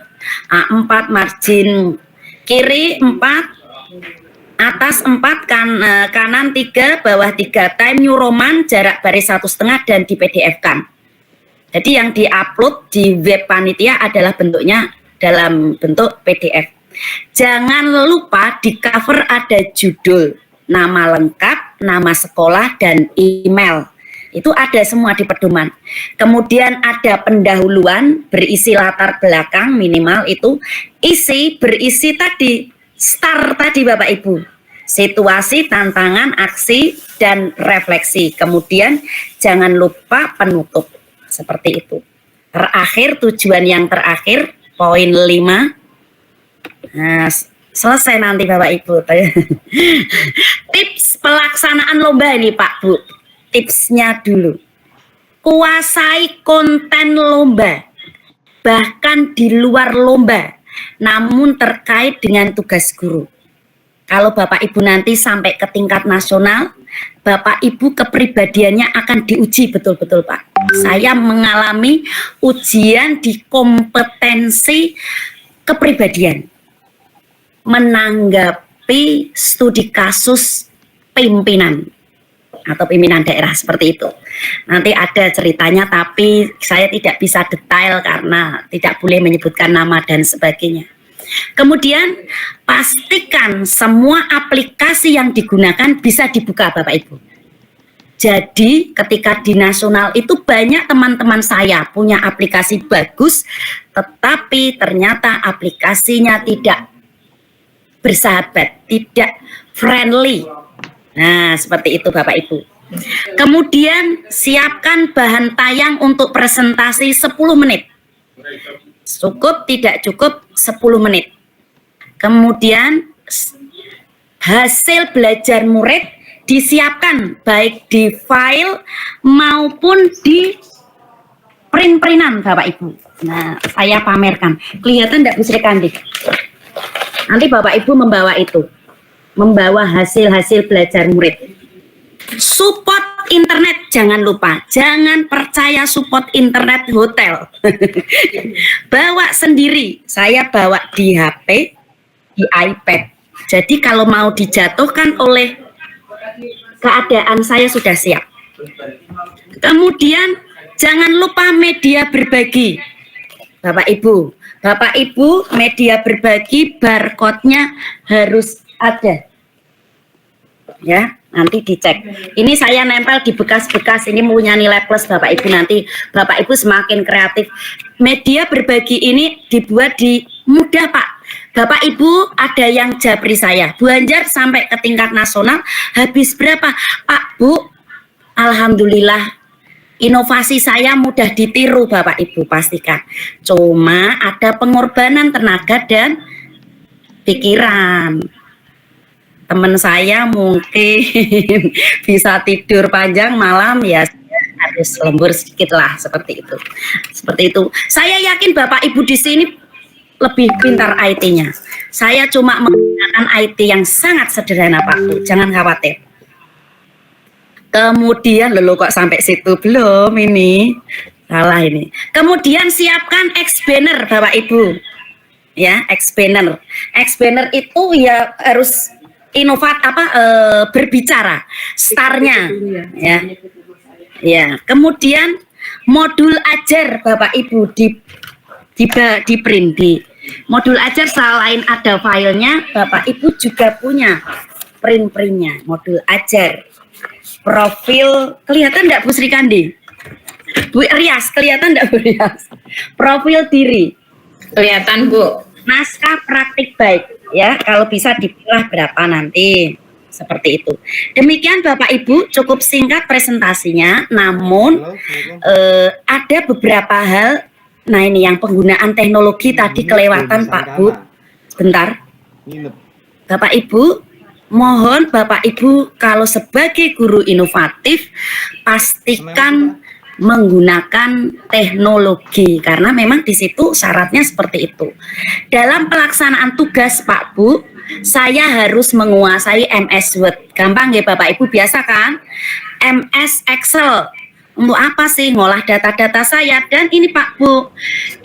A4 margin kiri 4, atas 4, kanan 3, bawah 3, Time New Roman, jarak baris 1,5 dan di PDF kan. Jadi yang diupload di web panitia adalah bentuknya dalam bentuk PDF. Jangan lupa di cover ada judul, nama lengkap, nama sekolah, dan email. Itu ada semua di pedoman. Kemudian ada pendahuluan berisi latar belakang minimal itu. Isi berisi tadi, STAR tadi Bapak Ibu. Situasi, tantangan, aksi, dan refleksi. Kemudian jangan lupa penutup. Seperti itu. Terakhir, tujuan yang terakhir, poin 5. Nah, selesai nanti Bapak Ibu. Tips pelaksanaan lomba ini Pak Bu. Tipsnya dulu. Kuasai konten lomba. Bahkan di luar lomba. Namun terkait dengan tugas guru. Kalau Bapak Ibu nanti sampai ke tingkat nasional, Bapak Ibu kepribadiannya akan diuji betul-betul Pak. Saya mengalami ujian di kompetensi kepribadian. Menanggapi studi kasus pimpinan atau pimpinan daerah seperti itu. Nanti ada ceritanya tapi saya tidak bisa detail karena tidak boleh menyebutkan nama dan sebagainya. Kemudian pastikan semua aplikasi yang digunakan bisa dibuka Bapak Ibu. Jadi ketika di nasional itu banyak teman-teman saya punya aplikasi bagus, tetapi ternyata aplikasinya tidak bersahabat, tidak friendly. Nah seperti itu Bapak Ibu. Kemudian siapkan bahan tayang untuk presentasi 10 menit. Cukup, tidak cukup 10 menit. Kemudian hasil belajar murid disiapkan baik di file maupun di print-printan Bapak Ibu. Nah, saya pamerkan. Kelihatan enggak Bu Sri Kandi? Nanti Bapak Ibu membawa itu. Membawa hasil-hasil belajar murid. Support Support internet jangan lupa, jangan percaya support internet hotel. Bawa sendiri, saya bawa di HP, di iPad. Jadi kalau mau dijatuhkan oleh keadaan saya sudah siap. Kemudian jangan lupa media berbagi. Bapak Ibu, media berbagi barcode-nya harus ada. Ya, nanti dicek. Ini saya nempel di bekas-bekas, ini punya nilai plus Bapak Ibu, nanti Bapak Ibu semakin kreatif. Media berbagi ini dibuat di mudah Pak. Bapak Ibu ada yang japri saya, Banjar sampai ke tingkat nasional habis berapa? Pak Bu, alhamdulillah inovasi saya mudah ditiru Bapak Ibu pastikan. Cuma ada pengorbanan tenaga dan pikiran. Teman saya mungkin bisa tidur panjang malam ya harus lembur sedikit lah seperti itu. Seperti itu. Saya yakin Bapak Ibu di sini lebih pintar IT-nya. Saya cuma menggunakan IT yang sangat sederhana Pak Bu. Jangan khawatir. Kemudian lho kok sampai situ belum ini. Salah ini. Kemudian siapkan X-banner Bapak Ibu. Ya, X-banner. X-banner itu ya harus berbicara startnya ya. Ya, kemudian modul ajar Bapak Ibu di print di modul ajar selain ada filenya, Bapak Ibu juga punya printnya modul ajar. Profil kelihatan enggak Bu Sri Kandi? Bu Rias kelihatan enggak Bu Rias? Profil diri Kelihatan Bu. naskah praktik baik ya, kalau bisa dipilah berapa nanti seperti itu. Demikian Bapak Ibu, cukup singkat presentasinya, namun ada beberapa hal. Nah ini yang penggunaan teknologi tadi kelewatan Pak Bu. Bentar Bapak Ibu, mohon Bapak Ibu kalau sebagai guru inovatif pastikan menggunakan teknologi karena memang di situ syaratnya seperti itu. Dalam pelaksanaan tugas Pak Bu, saya harus menguasai MS Word. Gampang ya Bapak Ibu, biasa kan? MS Excel. Untuk apa sih ngolah data-data saya? Dan ini Pak Bu,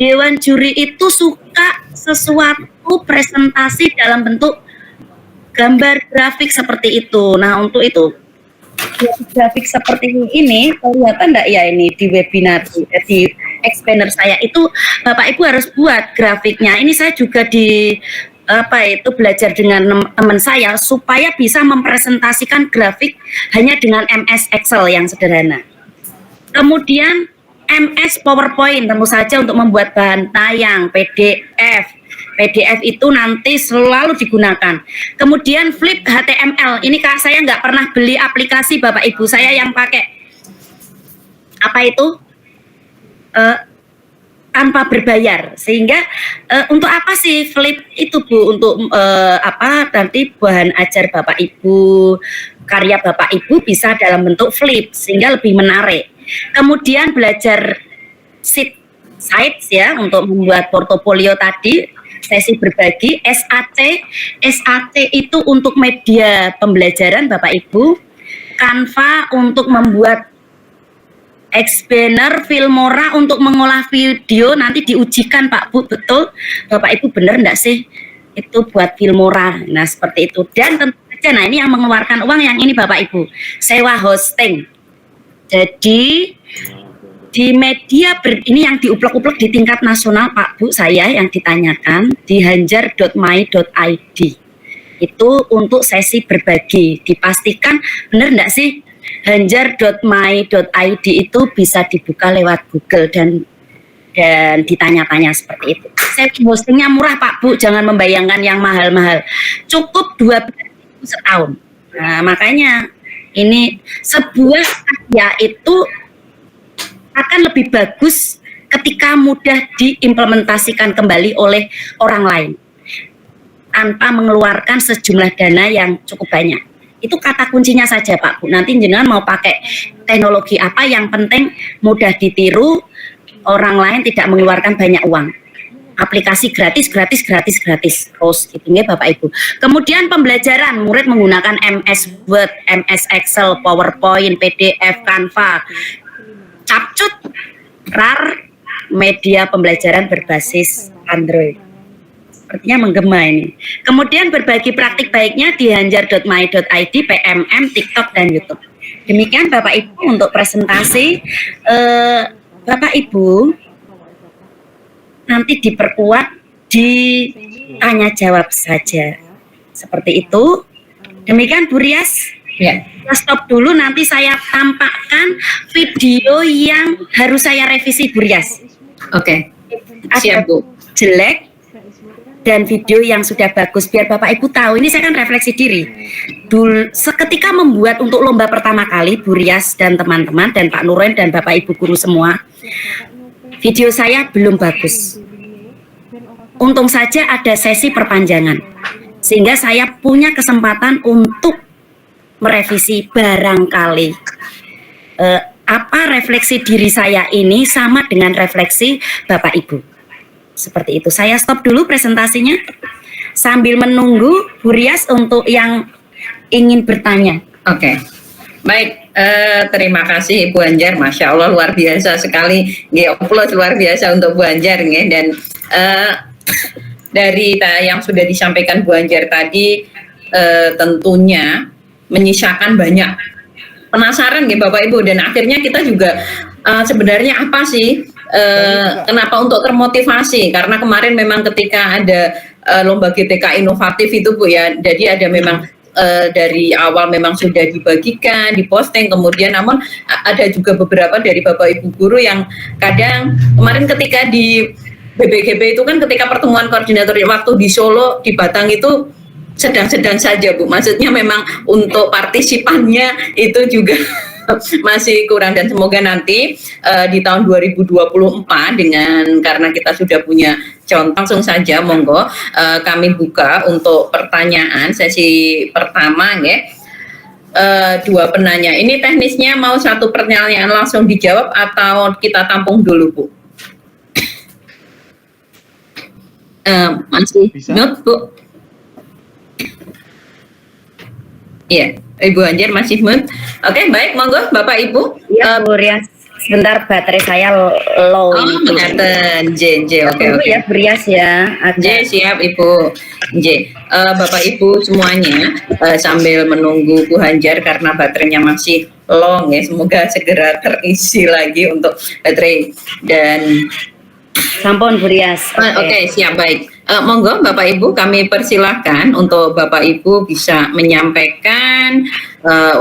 Dewan Juri itu suka sesuatu presentasi dalam bentuk gambar grafik seperti itu. Nah untuk itu grafik seperti ini kelihatan enggak ya ini di webinar di explainer saya itu Bapak Ibu harus buat grafiknya. Ini saya juga belajar dengan teman saya supaya bisa mempresentasikan grafik hanya dengan MS Excel yang sederhana. Kemudian MS PowerPoint tentu saja untuk membuat bahan tayang, PDF itu nanti selalu digunakan. Kemudian Flip HTML, ini Kak saya nggak pernah beli aplikasi Bapak Ibu, saya yang pakai tanpa berbayar. Sehingga untuk apa sih Flip itu Bu? Untuk nanti bahan ajar Bapak Ibu, karya Bapak Ibu bisa dalam bentuk Flip sehingga lebih menarik. Kemudian belajar sites ya untuk membuat portofolio tadi, sesi berbagi. SAC itu untuk media pembelajaran Bapak Ibu. Canva untuk membuat X-banner, Filmora untuk mengolah video, nanti diujikan Pak Bu, betul Bapak Ibu benar enggak sih itu buat Filmora. Nah seperti itu. Dan tentu saja, nah ini yang mengeluarkan uang yang ini Bapak Ibu, sewa hosting. Jadi di media ini yang diuplek-uplek di tingkat nasional Pak Bu, saya yang ditanyakan di hanjar.my.id itu untuk sesi berbagi. Dipastikan benar enggak sih hanjar.my.id itu bisa dibuka lewat Google dan ditanya-tanya seperti itu. Sesi hostingnya murah Pak Bu, jangan membayangkan yang mahal-mahal, cukup 12.000 setahun. Nah makanya ini sebuah karya itu akan lebih bagus ketika mudah diimplementasikan kembali oleh orang lain tanpa mengeluarkan sejumlah dana yang cukup banyak. Itu kata kuncinya saja Pak Bu. Nanti jenengan mau pakai teknologi apa, yang penting mudah ditiru, orang lain tidak mengeluarkan banyak uang. aplikasi gratis terus gitu ya Bapak Ibu. Kemudian pembelajaran murid menggunakan MS Word, MS Excel, PowerPoint, PDF, Canva, Capcut, RAR, media pembelajaran berbasis Android. Sepertinya menggema ini. Kemudian berbagi praktik baiknya di hanjar.my.id, PMM, TikTok, dan YouTube. Demikian Bapak Ibu untuk presentasi. Bapak Ibu nanti diperkuat di tanya jawab saja. Seperti itu. Demikian Bu Rias. Ya. Kita stop dulu, nanti saya tampakkan video yang harus saya revisi Bu Rias. Oke. Siap Bu. Jelek dan video yang sudah bagus, biar Bapak Ibu tahu. Ini saya kan refleksi diri. Seketika membuat untuk lomba pertama kali, Bu Rias dan teman-teman dan Pak Nuren dan Bapak Ibu guru semua, video saya belum bagus. Untung saja ada sesi perpanjangan, sehingga saya punya kesempatan untuk merevisi barangkali apa refleksi diri saya ini sama dengan refleksi Bapak Ibu. Seperti itu. Saya stop dulu presentasinya sambil menunggu Bu Rias untuk yang ingin bertanya. Oke. Baik, terima kasih Ibu Anjar, Masya Allah luar biasa sekali, upload luar biasa untuk Bu Anjar, dan dari yang sudah disampaikan Bu Anjar tadi, tentunya menyisakan banyak penasaran Bapak Ibu, dan akhirnya kita juga sebenarnya apa sih, kenapa untuk termotivasi, karena kemarin memang ketika ada lomba GTK inovatif itu Bu ya, jadi ada memang dari awal memang sudah dibagikan, diposting, kemudian namun ada juga beberapa dari Bapak Ibu guru yang kadang kemarin ketika di BBGB itu kan ketika pertemuan koordinator waktu di Solo, di Batang itu sedang-sedang saja Bu, maksudnya memang untuk partisipannya itu juga masih kurang, dan semoga nanti di tahun 2024 karena kita sudah punya contoh, langsung saja monggo kami buka untuk pertanyaan sesi pertama ya. Dua penanya ini teknisnya mau satu pertanyaan langsung dijawab atau kita tampung dulu Bu? Masih mute Bu? Iya, Ibu Anjar masih mute. Oke, baik, monggo Bapak Ibu. Ya, Bu Rias. Sebentar baterai saya low. Oh, mengaten, J, oke. Ya, Bu Rias ya. J, siap Ibu. J, Bapak Ibu semuanya sambil menunggu Bu Anjar karena baterainya masih long ya. Semoga segera terisi lagi untuk baterai dan sampun Bu Rias. Oke, siap, baik. Monggo Bapak Ibu kami persilahkan untuk Bapak Ibu bisa menyampaikan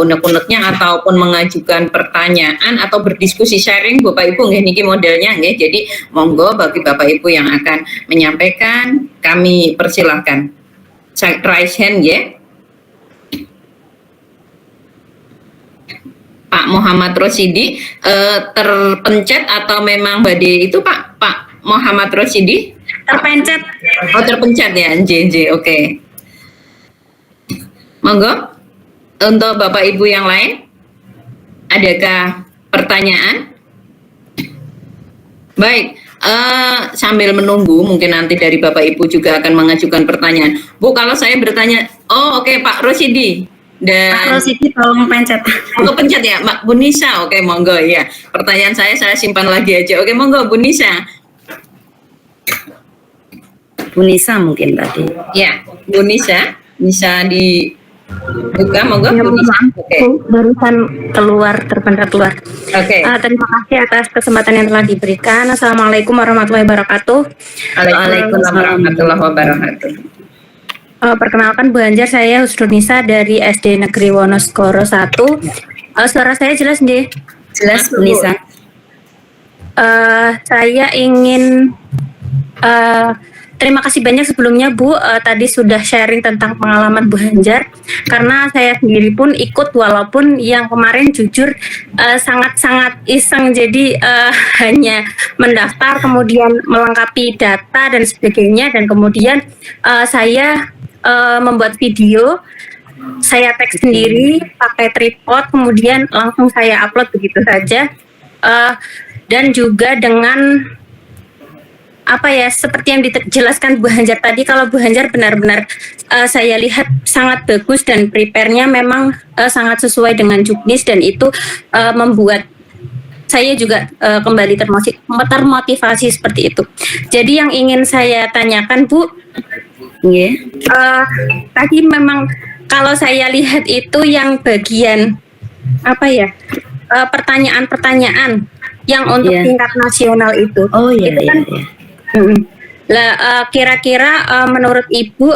unek-uneknya ataupun mengajukan pertanyaan atau berdiskusi sharing Bapak Ibu nggih, niki modelnya nggih. Jadi monggo bagi Bapak Ibu yang akan menyampaikan kami persilahkan. Raise hand ya. Pak Muhammad Rosidi terpencet atau memang badai itu Pak Muhammad Rosidi? Terpencet. Oh, terpencet ya, JJ, oke. Monggo, untuk Bapak Ibu yang lain, adakah pertanyaan? Baik, sambil menunggu, mungkin nanti dari Bapak Ibu juga akan mengajukan pertanyaan. Bu, kalau saya bertanya, oke, Pak Rosidi. Dan Pak Rosidi tolong pencet. Oh, pencet ya, Mbak Bu Nisa, oke, monggo ya. Pertanyaan saya simpan lagi aja, oke, monggo Bu Nisa. Bu Nisa mungkin tadi. Ya, Bu Nisa, bisa dibuka, monggo. Ya, Bu Nisa. Oke. Barusan terpencar keluar. Oke. Terima kasih atas kesempatan yang telah diberikan. Assalamualaikum warahmatullahi wabarakatuh. Waalaikumsalam warahmatullahi wabarakatuh. Perkenalkan Bu Anjar, saya Husnunisa dari SD Negeri Wonoskoro 1. Suara saya jelas nggih? Jelas Bu Nisa. Saya ingin terima kasih banyak sebelumnya Bu, tadi sudah sharing tentang pengalaman Bu Anjar, karena saya sendiri pun ikut walaupun yang kemarin jujur sangat-sangat iseng, jadi hanya mendaftar kemudian melengkapi data dan sebagainya, dan kemudian saya membuat video, saya tag sendiri pakai tripod, kemudian langsung saya upload begitu saja, dan juga dengan apa ya, seperti yang dijelaskan Bu Hanjar tadi, kalau Bu Hanjar benar-benar saya lihat sangat bagus dan prepare-nya memang sangat sesuai dengan juknis, dan itu membuat saya juga kembali termotivasi seperti itu. Jadi yang ingin saya tanyakan Bu, tadi memang kalau saya lihat itu yang bagian apa ya, pertanyaan-pertanyaan yang untuk tingkat nasional itu. Itu kan, kira-kira menurut Ibu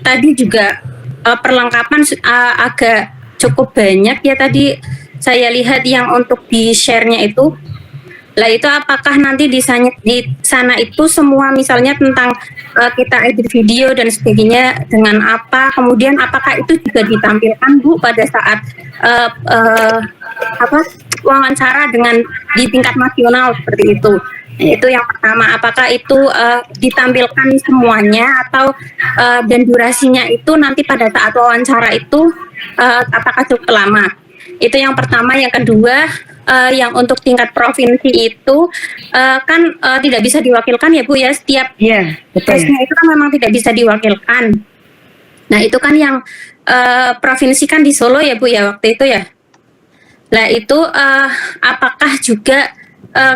tadi juga perlengkapan agak cukup banyak ya tadi saya lihat yang untuk di share-nya itu. Lah itu apakah nanti di sana itu semua misalnya tentang kita edit video dan sebagainya dengan apa, kemudian apakah itu juga ditampilkan Bu pada saat wawancara dengan di tingkat nasional seperti itu? Itu yang pertama, apakah itu ditampilkan semuanya atau dan durasinya itu nanti pada saat wawancara itu apakah cukup lama? Itu yang pertama. Yang kedua, yang untuk tingkat provinsi itu kan tidak bisa diwakilkan ya Bu ya, setiap tesnya itu kan memang tidak bisa diwakilkan. Nah itu kan yang provinsi kan di Solo ya Bu ya waktu itu ya. Nah itu apakah juga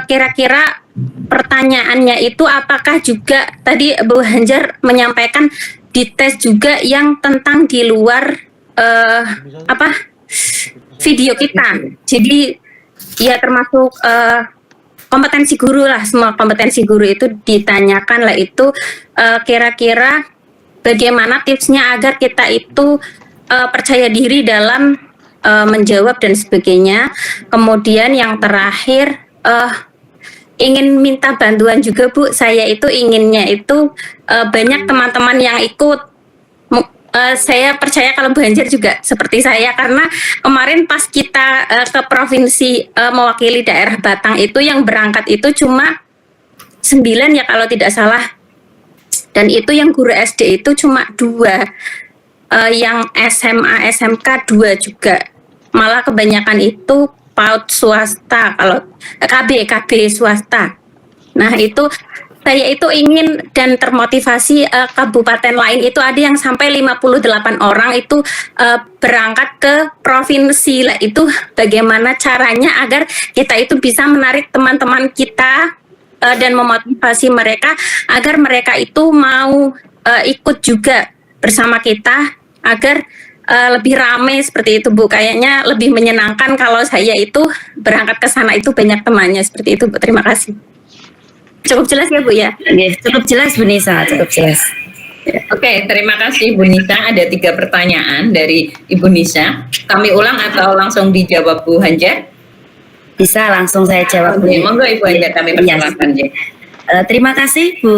kira-kira pertanyaannya itu apakah juga tadi Bu Hanjar menyampaikan dites juga yang tentang di luar video kita. Jadi ya termasuk kompetensi guru lah, semua kompetensi guru itu ditanyakan lah itu kira-kira bagaimana tipsnya agar kita itu percaya diri dalam menjawab dan sebagainya. Kemudian yang terakhir ingin minta bantuan juga Bu, saya itu inginnya itu banyak teman-teman yang ikut. Saya percaya kalau Bu Hanjar juga seperti saya, karena kemarin pas kita ke provinsi mewakili daerah Batang itu yang berangkat itu cuma 9 ya kalau tidak salah, dan itu yang guru SD itu cuma 2, yang SMA SMK 2 juga, malah kebanyakan itu PAUD swasta, kalau KB swasta. Nah itu saya itu ingin dan termotivasi kabupaten lain itu ada yang sampai 58 orang itu berangkat ke provinsi lah. Itu bagaimana caranya agar kita itu bisa menarik teman-teman kita dan memotivasi mereka agar mereka itu mau ikut juga bersama kita agar lebih ramai seperti itu Bu. Kayaknya lebih menyenangkan kalau saya itu berangkat ke sana itu banyak temannya seperti itu Bu. Terima kasih. Cukup jelas ya Bu ya? Cukup jelas Bu Nisa, cukup jelas. Oke, terima kasih Bu Nisa. Ada 3 pertanyaan dari Ibu Nisa. Kami ulang atau langsung dijawab Bu Hanjar? Bisa langsung saya jawab. Monggo Ibu Hanjar, kami persilakan. Terima kasih Bu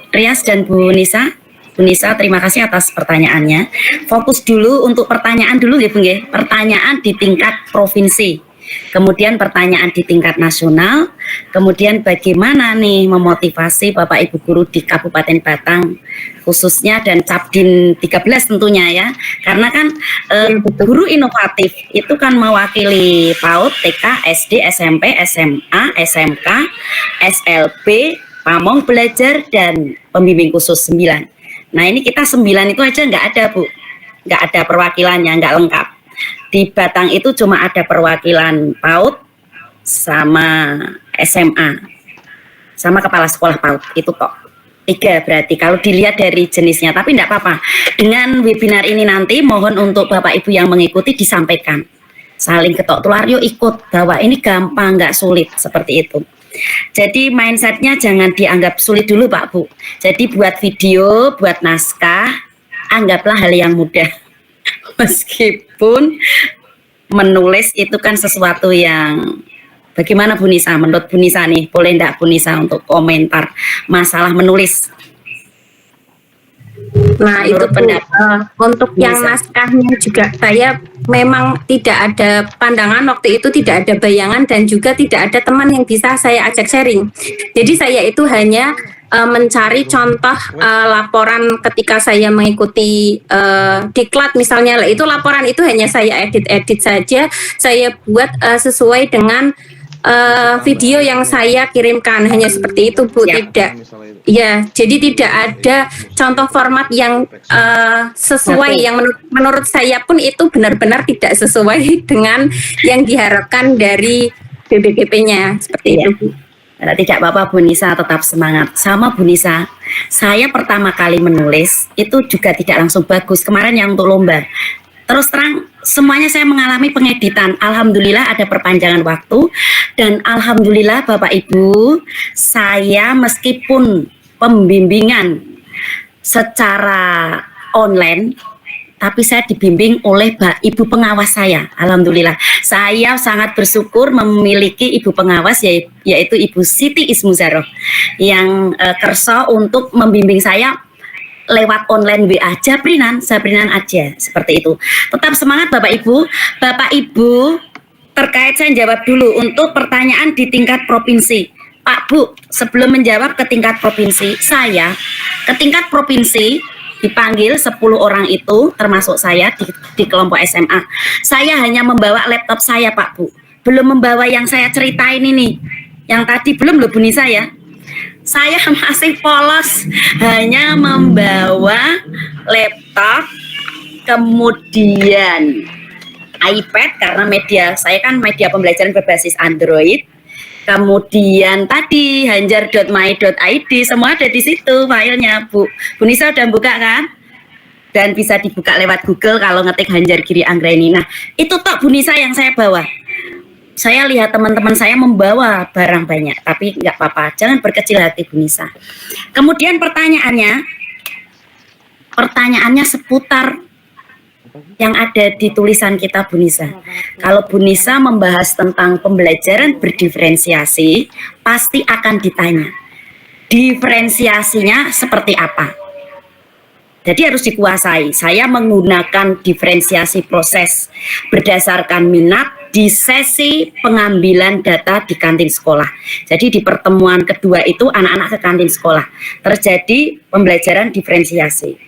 Rias dan Bu Nisa. Bu Nisa, terima kasih atas pertanyaannya. Fokus dulu untuk pertanyaan dulu ya Bu ya. Pertanyaan di tingkat provinsi. Kemudian pertanyaan di tingkat nasional, kemudian bagaimana nih memotivasi Bapak Ibu guru di Kabupaten Batang khususnya dan Capdin 13 tentunya ya, karena kan guru inovatif itu kan mewakili PAUD, TK, SD, SMP, SMA, SMK, SLB, pamong belajar dan pembimbing khusus 9. Nah ini kita 9 itu aja nggak ada Bu, nggak ada perwakilannya, nggak lengkap. Di Batang itu cuma ada perwakilan PAUD sama SMA sama kepala sekolah PAUD itu kok 3 berarti kalau dilihat dari jenisnya. Tapi tidak apa-apa, dengan webinar ini nanti mohon untuk Bapak Ibu yang mengikuti disampaikan saling ketok tular, yuk ikut bahwa ini gampang, nggak sulit seperti itu. Jadi mindsetnya jangan dianggap sulit dulu Pak Bu. Jadi buat video, buat naskah anggaplah hal yang mudah. Meskipun menulis itu kan sesuatu yang bagaimana Bu Nisa? Menurut Bu Nisa nih, boleh enggak Bu Nisa untuk komentar masalah menulis? Nah itu untuk yang naskahnya juga saya memang tidak ada pandangan waktu itu, tidak ada bayangan dan juga tidak ada teman yang bisa saya ajak sharing. Jadi saya itu hanya mencari contoh laporan ketika saya mengikuti diklat misalnya, itu laporan itu hanya saya edit saja, saya buat sesuai dengan video yang saya kirimkan, hanya seperti itu Bu. Siap. Tidak, ya, jadi tidak ada contoh format yang sesuai, Betul. yang menurut saya pun itu benar-benar tidak sesuai dengan yang diharapkan dari BBKP-nya, seperti Iya. itu Bu. Tidak apa-apa Bu Nisa, tetap semangat. Sama Bu Nisa, saya pertama kali menulis itu juga tidak langsung bagus. Kemarin yang untuk lomba, terus terang semuanya saya mengalami pengeditan. Alhamdulillah ada perpanjangan waktu, dan alhamdulillah Bapak Ibu, saya meskipun pembimbingan secara online, tapi saya dibimbing oleh ibu pengawas saya. Alhamdulillah, saya sangat bersyukur memiliki ibu pengawas, yaitu Ibu Siti Ismuzaroh, yang kerso untuk membimbing saya lewat online WA, Sabrinan aja, seperti itu. Tetap semangat Bapak Ibu. Bapak Ibu, terkait saya jawab dulu untuk pertanyaan di tingkat provinsi. Pak Bu, sebelum menjawab ke tingkat provinsi, saya ke tingkat provinsi dipanggil 10 orang itu, termasuk saya di kelompok SMA. Saya hanya membawa laptop saya Pak Bu, belum membawa yang saya ceritain ini. Yang tadi belum loh Bu Nisa ya. Saya masih polos, hanya membawa laptop, kemudian iPad, karena media saya kan media pembelajaran berbasis Android. Kemudian tadi hanjar.my.id, semua ada di situ filenya Bu. Bu Nisa udah buka kan? Dan bisa dibuka lewat Google kalau ngetik Hanjar Giri Anggraini. Nah, itu tok Bu Nisa yang saya bawa. Saya lihat teman-teman saya membawa barang banyak, tapi nggak apa-apa, jangan berkecil hati Bu Nisa. Kemudian pertanyaannya seputar yang ada di tulisan kita Bu Nisa. Kalau Bu Nisa membahas tentang pembelajaran berdiferensiasi, pasti akan ditanya diferensiasinya seperti apa. Jadi harus dikuasai. Saya menggunakan diferensiasi proses berdasarkan minat di sesi pengambilan data di kantin sekolah. Jadi di pertemuan kedua itu anak-anak ke kantin sekolah, terjadi pembelajaran diferensiasi.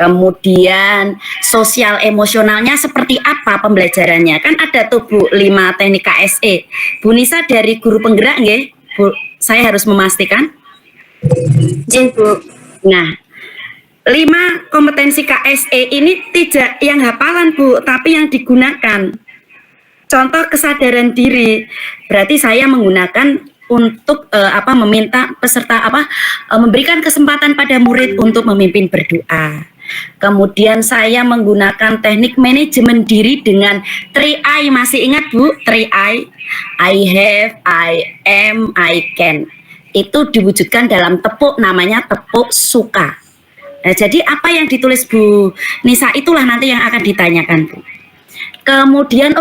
Kemudian sosial emosionalnya seperti apa pembelajarannya? Kan ada tuh Bu 5 teknik KSE. Bu Nisa dari guru penggerak nggih, Bu, saya harus memastikan. Jin Bu. Nah, 5 kompetensi KSE ini tidak yang hafalan Bu, tapi yang digunakan. Contoh kesadaran diri. Berarti saya menggunakan untuk meminta peserta memberikan kesempatan pada murid untuk memimpin berdoa. Kemudian saya menggunakan teknik manajemen diri dengan 3I. Masih ingat Bu? 3I. I have, I am, I can. Itu diwujudkan dalam tepuk, namanya tepuk suka. Nah, jadi apa yang ditulis Bu Nisa itulah nanti yang akan ditanyakan Bu. Kemudian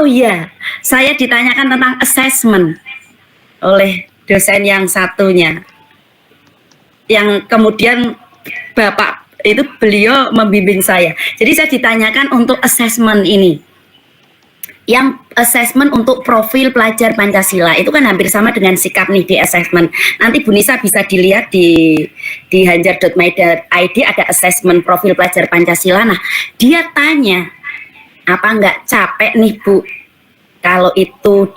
saya ditanyakan tentang assessment oleh dosen yang satunya, yang kemudian Bapak itu beliau membimbing saya. Jadi saya ditanyakan untuk assessment ini, yang assessment untuk profil pelajar Pancasila itu kan hampir sama dengan sikap nih di assessment. Nanti Bu Nisa bisa dilihat di hanjar.my.id ada assessment profil pelajar Pancasila. Nah, dia tanya, apa nggak capek nih Bu kalau itu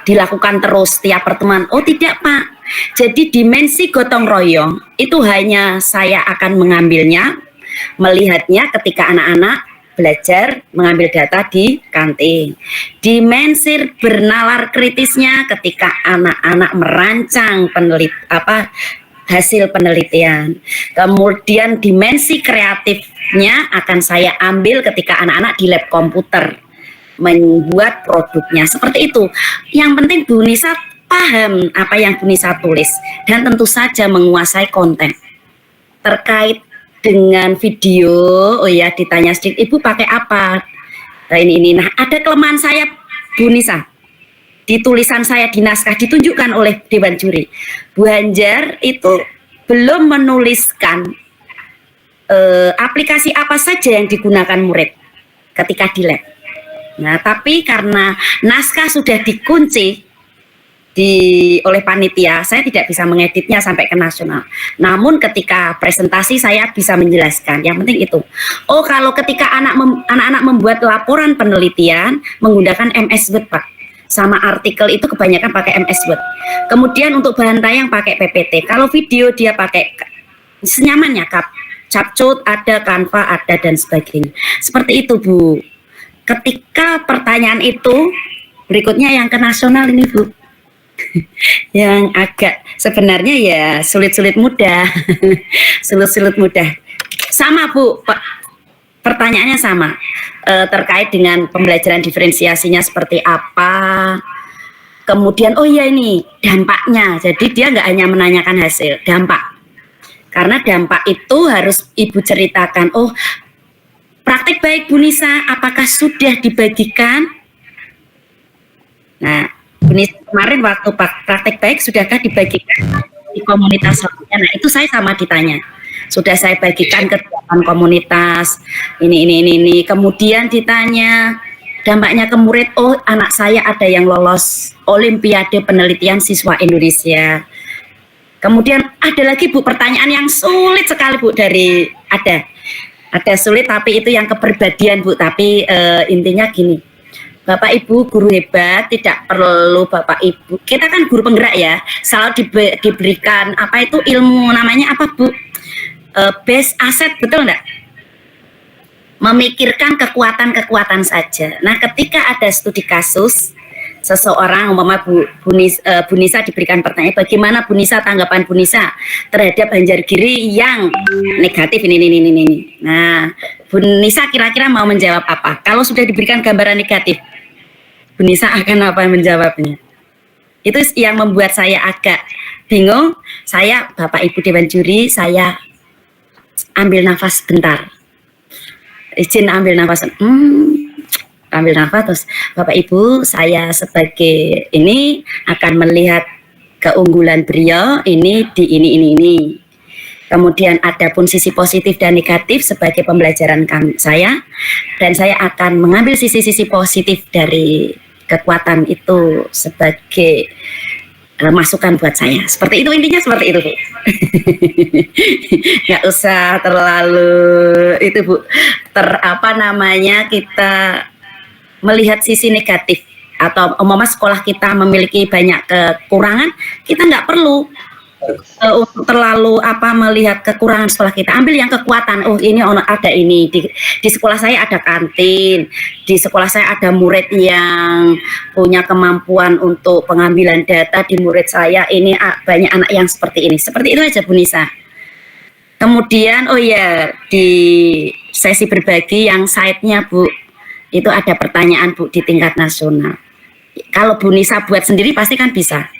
dilakukan terus tiap pertemuan? Oh tidak Pak, jadi dimensi gotong royong itu hanya saya akan mengambilnya, melihatnya ketika anak-anak belajar mengambil data di kantin. Dimensi bernalar kritisnya ketika anak-anak merancang hasil penelitian. Kemudian dimensi kreatifnya akan saya ambil ketika anak-anak di lab komputer membuat produknya. Seperti itu. Yang penting Bu Nisa paham apa yang Bu Nisa tulis dan tentu saja menguasai konten. Terkait dengan video, ditanya sedikit, Ibu pakai apa? Nah, ini. Nah, ada kelemahan saya Bu Nisa. Di tulisan saya di naskah ditunjukkan oleh Dewan Juri. Bu Hanjar itu belum menuliskan aplikasi apa saja yang digunakan murid ketika di lab. Nah, tapi karena naskah sudah dikunci, oleh panitia, saya tidak bisa mengeditnya sampai ke nasional. Namun ketika presentasi saya bisa menjelaskan. Yang penting itu. Oh, kalau ketika anak-anak membuat laporan penelitian menggunakan MS Word, Pak. Sama artikel itu kebanyakan pakai MS Word. Kemudian untuk bahan tayang pakai PPT. Kalau video dia pakai senyamannya, Capcut ada, Canva ada, dan sebagainya. Seperti itu, Bu. Ketika pertanyaan itu, berikutnya yang ke nasional ini, Bu. Yang agak sebenarnya ya sulit-sulit mudah. Sulit-sulit mudah. Sama, Bu. Pertanyaannya sama. Terkait dengan pembelajaran diferensiasinya seperti apa. Kemudian, oh iya ini dampaknya. Jadi dia nggak hanya menanyakan hasil, dampak. Karena dampak itu harus Ibu ceritakan. Oh, praktik baik Bu Nisa, apakah sudah dibagikan? Nah, Bu Nisa kemarin waktu praktik baik sudahkah dibagikan di komunitas lainnya? Nah, itu saya sama ditanya. Sudah saya bagikan ke kegiatan komunitas, ini. Kemudian ditanya dampaknya ke murid, oh anak saya ada yang lolos Olimpiade Penelitian Siswa Indonesia. Kemudian ada lagi, Bu, pertanyaan yang sulit sekali, Bu, dari ada sulit tapi itu yang kepribadian, Bu, tapi intinya gini. Bapak Ibu guru hebat, tidak perlu Bapak Ibu. Kita kan guru penggerak ya, selalu diberikan apa itu ilmu namanya apa, Bu? Base asset, betul enggak? Memikirkan kekuatan-kekuatan saja. Nah, ketika ada studi kasus, seseorang umpama Bu Nisa diberikan pertanyaan, bagaimana Bu Nisa, tanggapan Bu Nisa terhadap Banjargiri yang negatif ini. Nah, Bu Nisa kira-kira mau menjawab apa? Kalau sudah diberikan gambaran negatif, Bu Nisa akan apa menjawabnya? Itu yang membuat saya agak bingung. Saya, Bapak Ibu Dewan Juri, saya ambil nafas bentar. Izin ambil nafas. Ambil nafas, terus Bapak Ibu, saya sebagai ini akan melihat keunggulan beliau ini di ini. Kemudian ada pun sisi positif dan negatif sebagai pembelajaran saya, dan saya akan mengambil sisi-sisi positif dari kekuatan itu sebagai masukan buat saya. Seperti itu, intinya seperti itu, Bu. Nggak usah terlalu itu, Bu. Kita melihat sisi negatif atau umpama sekolah kita memiliki banyak kekurangan, kita nggak perlu untuk terlalu melihat kekurangan sekolah kita. Ambil yang kekuatan. Oh, ini ada ini di sekolah saya ada kantin, di sekolah saya ada murid yang punya kemampuan untuk pengambilan data, di murid saya ini banyak anak yang seperti ini. Seperti itu aja, Bu Nisa. Kemudian oh ya, di sesi berbagi yang side-nya, Bu, itu ada pertanyaan, Bu, di tingkat nasional. Kalau Bu Nisa buat sendiri pasti kan bisa.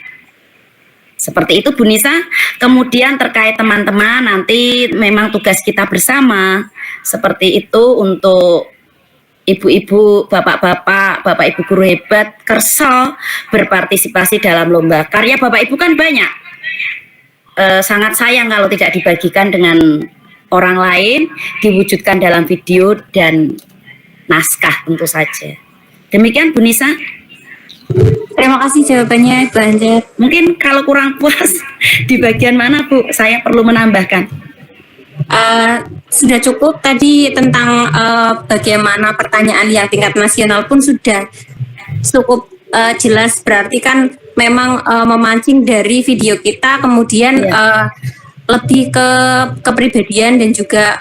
Seperti itu, Bu Nisa. Kemudian terkait teman-teman, nanti memang tugas kita bersama. Seperti itu untuk ibu-ibu, bapak-bapak, Bapak Ibu guru hebat, kerso berpartisipasi dalam lomba. Karya Bapak Ibu kan banyak. Sangat sayang kalau tidak dibagikan dengan orang lain, diwujudkan dalam video dan naskah tentu saja. Demikian, Bu Nisa. Terima kasih jawabannya, Bu Anjar. Mungkin kalau kurang puas di bagian mana, Bu? Saya perlu menambahkan. Sudah cukup tadi tentang bagaimana pertanyaan yang tingkat nasional pun sudah cukup jelas. Berarti kan memang memancing dari video kita, kemudian lebih ke kepribadian dan juga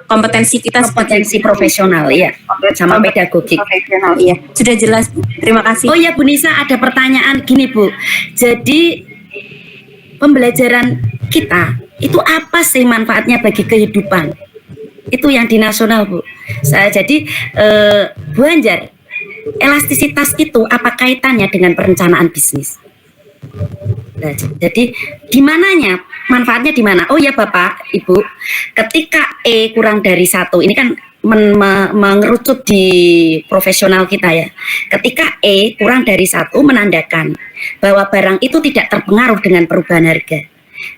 kompetensi kita, kompetensi profesional, ya, sama pedagogik. Profesional, iya. Sudah jelas, terima kasih. Oh ya, Bu Nisa, ada pertanyaan gini, Bu. Jadi pembelajaran kita itu apa sih manfaatnya bagi kehidupan? Itu yang di nasional, Bu. Jadi Bu Anjar, elastisitas itu apa kaitannya dengan perencanaan bisnis? Nah, jadi di mananya manfaatnya di mana? Oh ya, Bapak Ibu, ketika E kurang dari 1, ini kan mengerucut di profesional kita ya. Ketika E kurang dari 1 menandakan bahwa barang itu tidak terpengaruh dengan perubahan harga.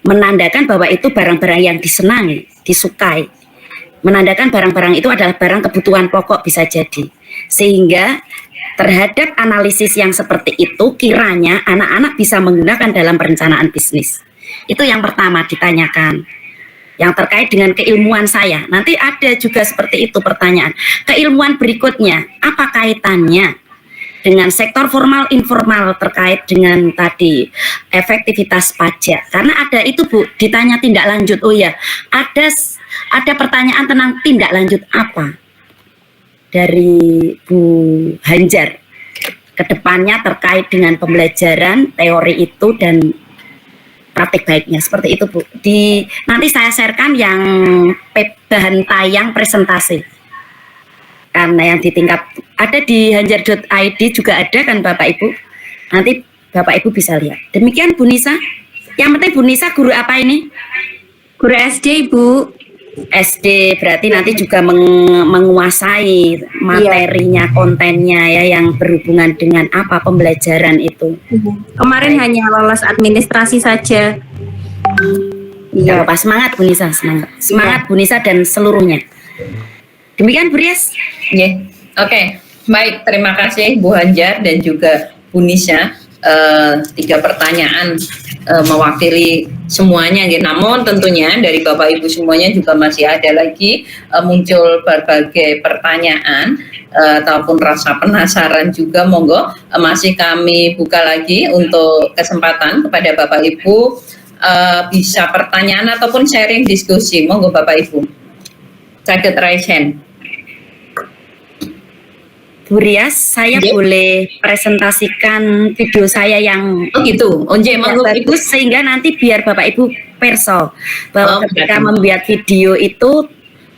Menandakan bahwa itu barang-barang yang disenangi, disukai. Menandakan barang-barang itu adalah barang kebutuhan pokok bisa jadi. Sehingga terhadap analisis yang seperti itu kiranya anak-anak bisa menggunakan dalam perencanaan bisnis. Itu yang pertama ditanyakan. Yang terkait dengan keilmuan saya. Nanti ada juga seperti itu pertanyaan. Keilmuan berikutnya, apa kaitannya dengan sektor formal informal terkait dengan tadi efektivitas pajak? Karena ada itu Bu, ditanya tindak lanjut. Oh ya, ada pertanyaan tentang tindak lanjut apa dari Bu Hanjar ke depannya terkait dengan pembelajaran teori itu dan praktik baiknya, seperti itu Bu. Nanti saya sharekan yang bahan tayang presentasi, karena yang di tingkat ada di hanjar.id juga ada kan Bapak Ibu, nanti Bapak Ibu bisa lihat. Demikian Bu Nisa. Yang penting Bu Nisa guru apa ini? Guru SD, Bu. SD, berarti nanti juga menguasai materinya, kontennya ya, yang berhubungan dengan apa pembelajaran itu. Kemarin hanya lolos administrasi saja. Iya, Pak, semangat Bu Nisa, semangat Bu Nisa dan seluruhnya. Demikian Bu Rias. Yeah. Oke, baik, terima kasih Bu Hanjar dan juga Bu Nisa. 3 pertanyaan mewakili semuanya, gitu. Namun tentunya dari Bapak Ibu semuanya juga masih ada lagi muncul berbagai pertanyaan ataupun rasa penasaran juga. Monggo masih kami buka lagi untuk kesempatan kepada Bapak Ibu bisa pertanyaan ataupun sharing diskusi. Monggo Bapak Ibu. Sakit raise hand. Bu Rias, saya boleh presentasikan video saya yang gitu. Bagus sehingga nanti biar Bapak Ibu perso bahwa ketika membuat video itu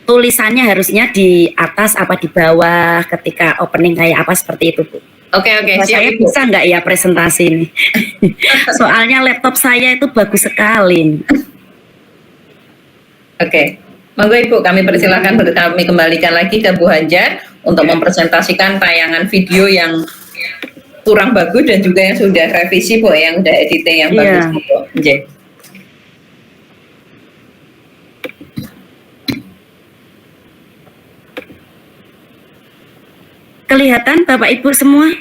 tulisannya harusnya di atas apa di bawah, ketika opening kayak apa, seperti itu Bu. Oke, Saya bisa nggak ya presentasi ini? Soalnya laptop saya itu bagus sekali. Oke. Monggo Ibu, kami persilakan, kami kembalikan lagi ke Bu Hanjar untuk mempresentasikan tayangan video yang kurang bagus dan juga yang sudah revisi Bu, yang sudah editing yang bagus Bu. Kelihatan Bapak Ibu semua?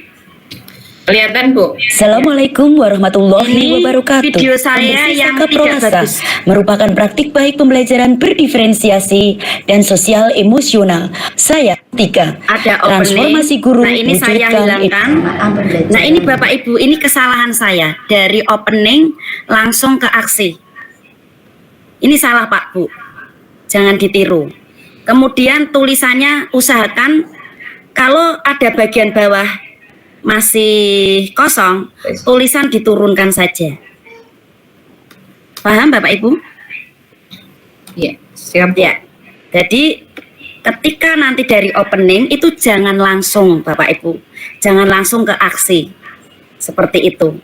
Kelihatan Bu. Assalamualaikum warahmatullahi wabarakatuh. Video saya yang tidak bagus merupakan praktik baik pembelajaran berdiferensiasi dan sosial emosional. Saya ada transformasi guru. Nah ini saya hilangkan. Nah ini Bapak Ibu, ini kesalahan saya dari opening langsung ke aksi. Ini salah Pak Bu, jangan ditiru. Kemudian tulisannya usahakan kalau ada bagian bawah masih kosong, tulisan diturunkan saja. Paham Bapak Ibu? Iya, siap ya. Jadi ketika nanti dari opening itu jangan langsung Bapak Ibu, jangan langsung ke aksi seperti itu.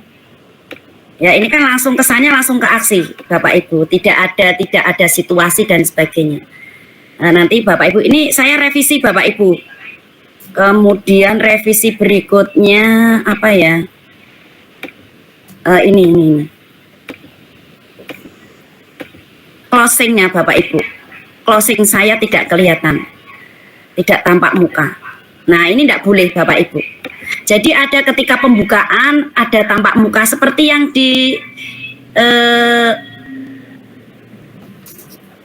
Ya ini kan langsung kesannya langsung ke aksi Bapak Ibu, tidak ada situasi dan sebagainya. Nah, nanti Bapak Ibu ini saya revisi Bapak Ibu. Kemudian revisi berikutnya apa ya? Ini closingnya Bapak Ibu. Closing saya tidak kelihatan, tidak tampak muka. Nah ini tidak boleh Bapak Ibu. Jadi ada ketika pembukaan ada tampak muka seperti yang di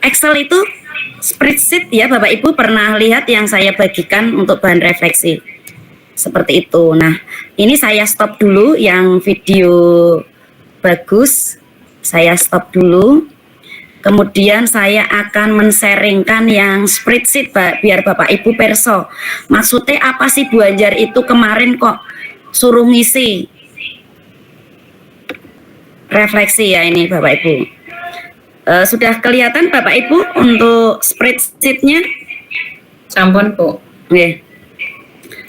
Excel itu. Spreadsheet ya Bapak Ibu pernah lihat yang saya bagikan untuk bahan refleksi seperti itu. Nah ini saya stop dulu yang video bagus, saya stop dulu. Kemudian saya akan men-sharingkan yang spreadsheet biar Bapak Ibu perso. Maksudnya apa sih Bu Hanjar itu kemarin kok suruh ngisi refleksi ya ini Bapak Ibu. Sudah kelihatan Bapak Ibu untuk spreadsheet-nya? Sampun Bu. Oke.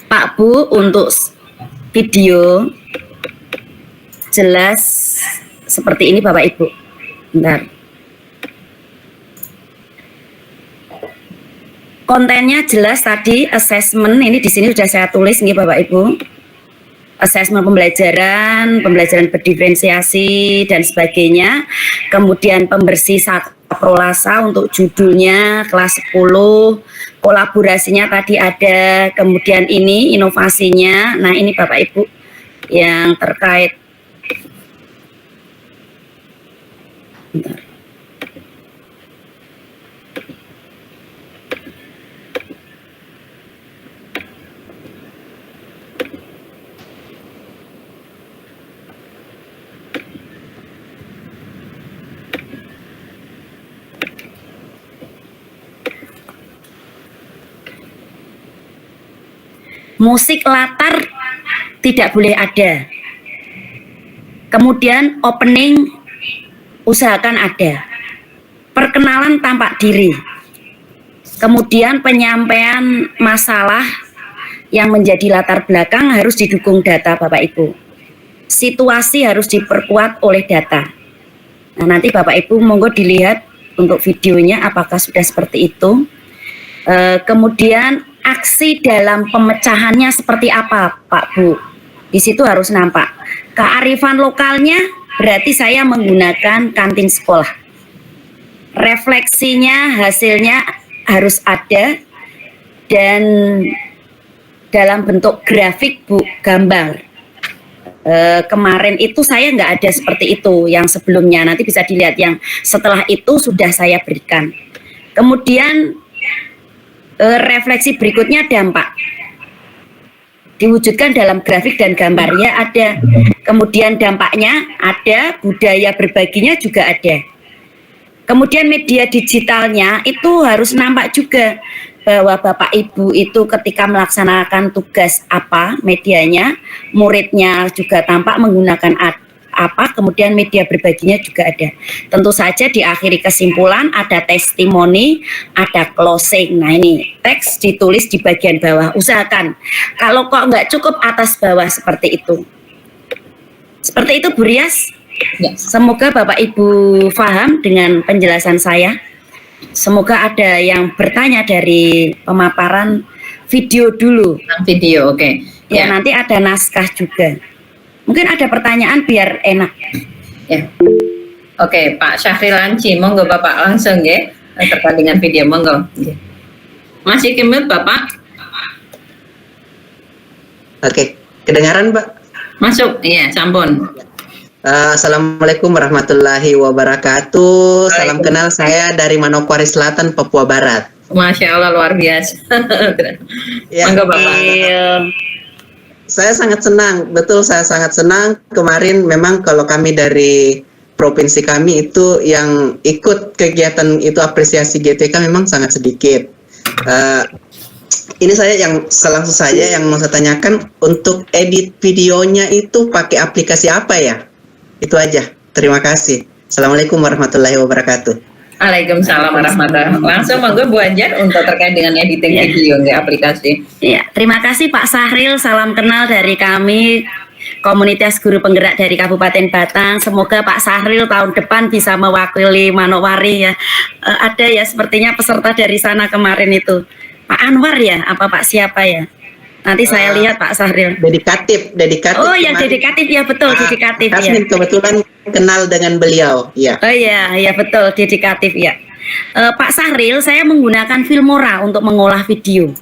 Pak Bu untuk video jelas seperti ini Bapak Ibu. Bentar. Kontennya jelas tadi assessment ini di sini sudah saya tulis nih Bapak Ibu. Asesmen pembelajaran berdiferensiasi dan sebagainya. Kemudian pembersih saprolasa untuk judulnya kelas 10, kolaborasinya tadi ada, kemudian ini inovasinya. Nah, ini Bapak Ibu yang terkait. Bentar. Musik latar tidak boleh ada. Kemudian opening usahakan ada. Perkenalan tampak diri. Kemudian penyampaian masalah yang menjadi latar belakang harus didukung data Bapak Ibu. Situasi harus diperkuat oleh data. Nah, nanti Bapak Ibu monggo dilihat untuk videonya apakah sudah seperti itu. Kemudian aksi dalam pemecahannya seperti apa Pak Bu? Di situ harus nampak. Kearifan lokalnya berarti saya menggunakan kantin sekolah. Refleksinya, hasilnya harus ada dan dalam bentuk grafik Bu, gambar. Kemarin itu saya nggak ada seperti itu yang sebelumnya, nanti bisa dilihat yang setelah itu sudah saya berikan. Kemudian refleksi berikutnya dampak diwujudkan dalam grafik dan gambarnya ada, kemudian dampaknya ada, budaya berbaginya juga ada. Kemudian media digitalnya itu harus nampak juga bahwa Bapak Ibu itu ketika melaksanakan tugas apa medianya, muridnya juga tampak menggunakan apa, kemudian media berbaginya juga ada. Tentu saja diakhiri kesimpulan, ada testimoni, ada closing. Nah, ini teks ditulis di bagian bawah. Usahakan kalau kok nggak cukup atas bawah seperti itu. Seperti itu Bu Rias. Ya. Semoga Bapak Ibu paham dengan penjelasan saya. Semoga ada yang bertanya dari pemaparan video dulu. Video, oke. Ya, nanti ada naskah juga. Mungkin ada pertanyaan biar enak. Ya. Oke, Pak Syahril Anci, monggo Bapak langsung ya terkait dengan video, monggo. Masih kemut Bapak? Oke, kedengaran Pak? Masuk, iya, sampun. Assalamualaikum warahmatullahi wabarakatuh. Salam kenal, saya dari Manokwari Selatan, Papua Barat. Masya Allah, luar biasa. Ya, monggo Bapak. Saya sangat senang, betul saya sangat senang. Kemarin memang kalau kami dari provinsi kami itu yang ikut kegiatan itu apresiasi GTK memang sangat sedikit. Ini saya langsung saja yang mau saya tanyakan, untuk edit videonya itu pakai aplikasi apa ya? Itu aja. Terima kasih. Assalamualaikum warahmatullahi wabarakatuh. Waalaikumsalam warahmatullahi wabarakatuh. Langsung monggo Bu Anjar untuk terkait dengan editing video nggak aplikasi. Ya, terima kasih Pak Syahril. Salam kenal dari kami komunitas guru penggerak dari Kabupaten Batang. Semoga Pak Syahril tahun depan bisa mewakili Manokwari ya. Ada ya sepertinya peserta dari sana kemarin itu. Pak Anwar ya? Apa Pak siapa ya? Nanti saya lihat Pak Syahril. Dedikatif. Oh, yang dedikatif ya, betul, dedikatif ya. Kasmin kebetulan kenal dengan beliau, ya. Oh iya, ya betul, dedikatif ya. Pak Syahril, saya menggunakan Filmora untuk mengolah video.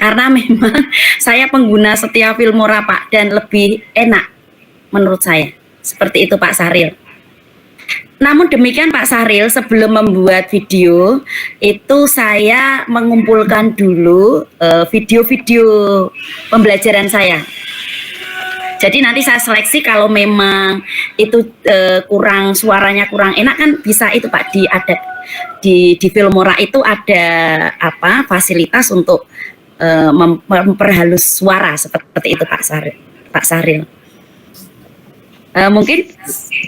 Karena memang saya pengguna setia Filmora Pak, dan lebih enak menurut saya. Seperti itu Pak Syahril. Namun demikian Pak Syahril, sebelum membuat video itu saya mengumpulkan dulu video-video pembelajaran saya. Jadi nanti saya seleksi kalau memang itu suaranya kurang enak kan bisa itu Pak di Filmora itu ada apa fasilitas untuk memperhalus suara seperti itu Pak Syahril. Mungkin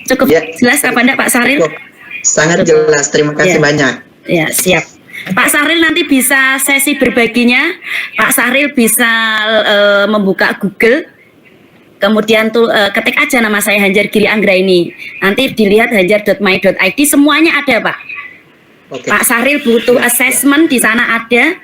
cukup ya, jelas apa enggak Pak Syahril? Sangat jelas, terima kasih banyak. Ya, siap. Pak Syahril nanti bisa sesi berbaginya. Pak Syahril bisa membuka Google, kemudian tuh ketik aja nama saya Hanjar Giri Anggraini. Nanti dilihat hanjar.my.id, semuanya ada Pak. Oke. Pak Syahril butuh assessment, di sana ada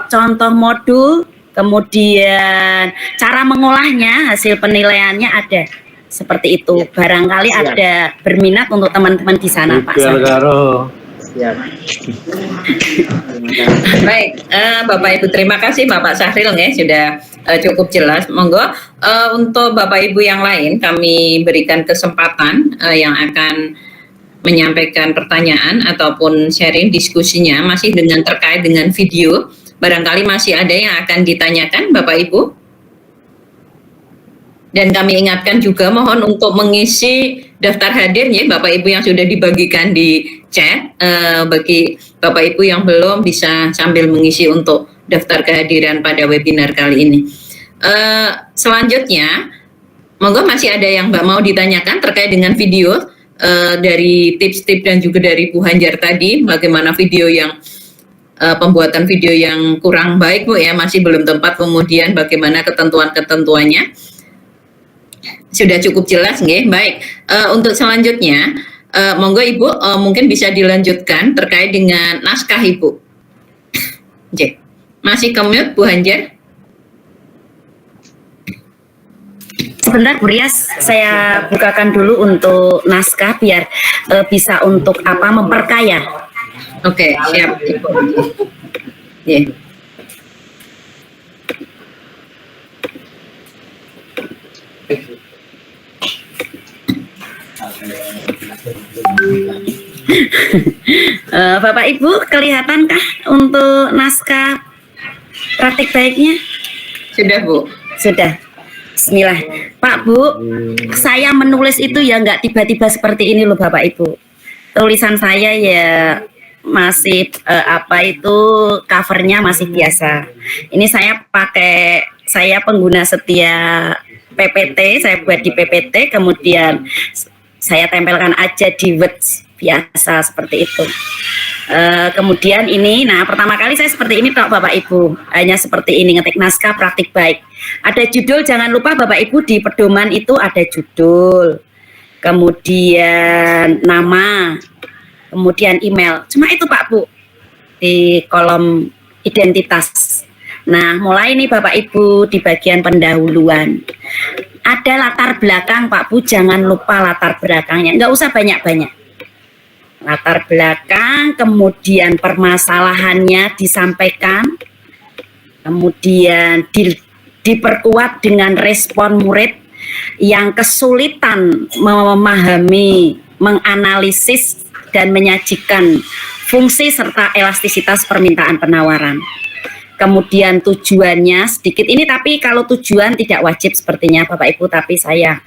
contoh modul, kemudian cara mengolahnya, hasil penilaiannya ada. Seperti itu, barangkali ada berminat untuk teman-teman di sana Pak Syahril. Ya. Baik, Bapak Ibu, terima kasih Bapak Syahril ya, sudah cukup jelas. Monggo untuk Bapak Ibu yang lain kami berikan kesempatan yang akan menyampaikan pertanyaan ataupun sharing diskusinya masih dengan terkait dengan video. Barangkali masih ada yang akan ditanyakan Bapak Ibu. Dan kami ingatkan juga mohon untuk mengisi daftar hadir ya Bapak Ibu yang sudah dibagikan di chat. Bagi Bapak Ibu yang belum bisa sambil mengisi untuk daftar kehadiran pada webinar kali ini. Selanjutnya, monggo masih ada yang Mbak mau ditanyakan terkait dengan video dari tips-tips dan juga dari Bu Hanjar tadi, bagaimana video yang pembuatan video yang kurang baik Bu ya, masih belum tepat, kemudian bagaimana ketentuan-ketentuannya. Sudah cukup jelas nggih. Baik, untuk selanjutnya monggo Ibu mungkin bisa dilanjutkan terkait dengan naskah Ibu. Masih ke-mute Bu Hanjar? Sebentar Bu Rias, saya bukakan dulu untuk naskah biar bisa untuk apa memperkaya. Oke, siap Ibu. Yeah. Bapak Ibu, kelihatankah untuk naskah praktik baiknya? Sudah Bu. Sudah. Bismillah. Pak Bu, saya menulis itu ya nggak tiba-tiba seperti ini loh Bapak Ibu. Tulisan saya ya masih covernya masih biasa. Ini saya pengguna setia PPT, saya buat di PPT, kemudian saya tempelkan aja di Word biasa seperti itu. Kemudian ini, nah pertama kali saya seperti ini Pak Bapak Ibu, hanya seperti ini, ngetik naskah praktik baik. Ada judul, jangan lupa Bapak Ibu di pedoman itu ada judul, kemudian nama, kemudian email. Cuma itu Pak Bu di kolom identitas. Nah mulai nih Bapak Ibu di bagian pendahuluan. Ada latar belakang Pak Bu, jangan lupa latar belakangnya, nggak usah banyak-banyak. Latar belakang, kemudian permasalahannya disampaikan, kemudian diperkuat dengan respon murid yang kesulitan memahami, menganalisis, dan menyajikan fungsi serta elastisitas permintaan penawaran. Kemudian tujuannya sedikit ini, tapi kalau tujuan tidak wajib sepertinya Bapak Ibu, tapi saya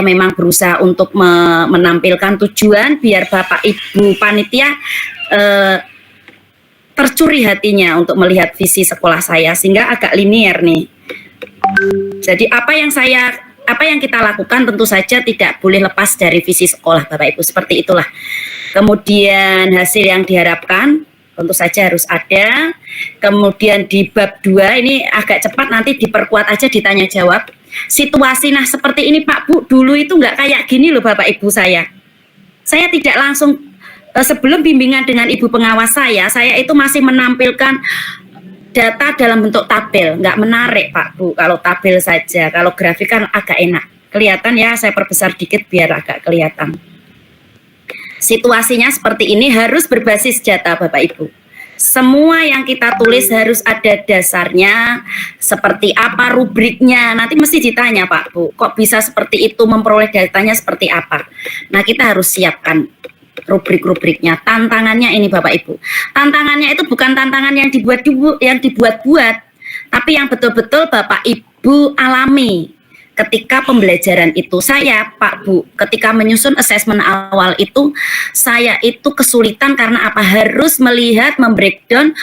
memang berusaha untuk menampilkan tujuan biar Bapak Ibu panitia tercuri hatinya untuk melihat visi sekolah saya sehingga agak linier nih. Jadi apa yang kita lakukan tentu saja tidak boleh lepas dari visi sekolah Bapak Ibu, seperti itulah. Kemudian hasil yang diharapkan tentu saja harus ada. Kemudian di bab 2 ini agak cepat, nanti diperkuat aja ditanya jawab. Situasi, nah seperti ini Pak Bu, dulu itu nggak kayak gini loh Bapak Ibu saya. Saya tidak langsung, sebelum bimbingan dengan Ibu pengawas saya itu masih menampilkan data dalam bentuk tabel. Nggak menarik Pak Bu, kalau tabel saja. Kalau grafik kan agak enak. Kelihatan ya, saya perbesar dikit biar agak kelihatan. Situasinya seperti ini, harus berbasis data Bapak Ibu. Semua yang kita tulis harus ada dasarnya, seperti apa rubriknya. Nanti mesti ditanya Pak Bu, kok bisa seperti itu, memperoleh datanya seperti apa. Nah kita harus siapkan rubrik-rubriknya. Tantangannya ini Bapak Ibu. Tantangannya itu bukan tantangan yang dibuat-buat, tapi yang betul-betul Bapak Ibu alami. Ketika pembelajaran itu, saya Pak Bu, ketika menyusun asesmen awal itu, saya itu kesulitan karena apa? Harus melihat, membreakdown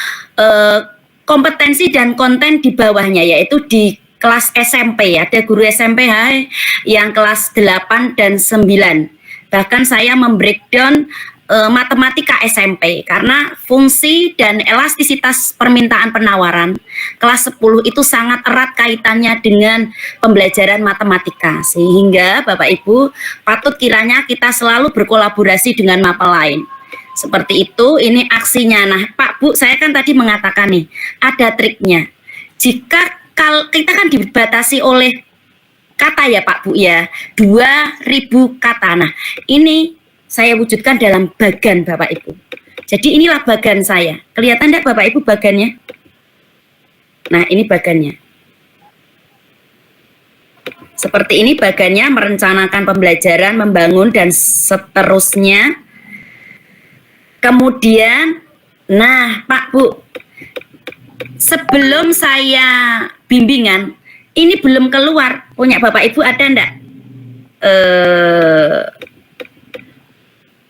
kompetensi dan konten di bawahnya, yaitu di kelas SMP, ada guru SMP yang kelas 8 dan 9. Bahkan saya membreakdown matematika SMP karena fungsi dan elastisitas permintaan penawaran kelas 10 itu sangat erat kaitannya dengan pembelajaran matematika, sehingga Bapak Ibu patut kiranya kita selalu berkolaborasi dengan mapel lain. Seperti itu, ini aksinya. Nah Pak Bu, saya kan tadi mengatakan nih ada triknya. Jika kita kan dibatasi oleh kata ya Pak Bu ya, 2000 kata. Nah ini saya wujudkan dalam bagan Bapak Ibu. Jadi inilah bagan saya. Kelihatan enggak Bapak Ibu bagannya? Nah, ini bagannya. Seperti ini bagannya, merencanakan pembelajaran, membangun, dan seterusnya. Kemudian, nah Pak Bu, sebelum saya bimbingan, ini belum keluar. Punya Bapak Ibu ada enggak?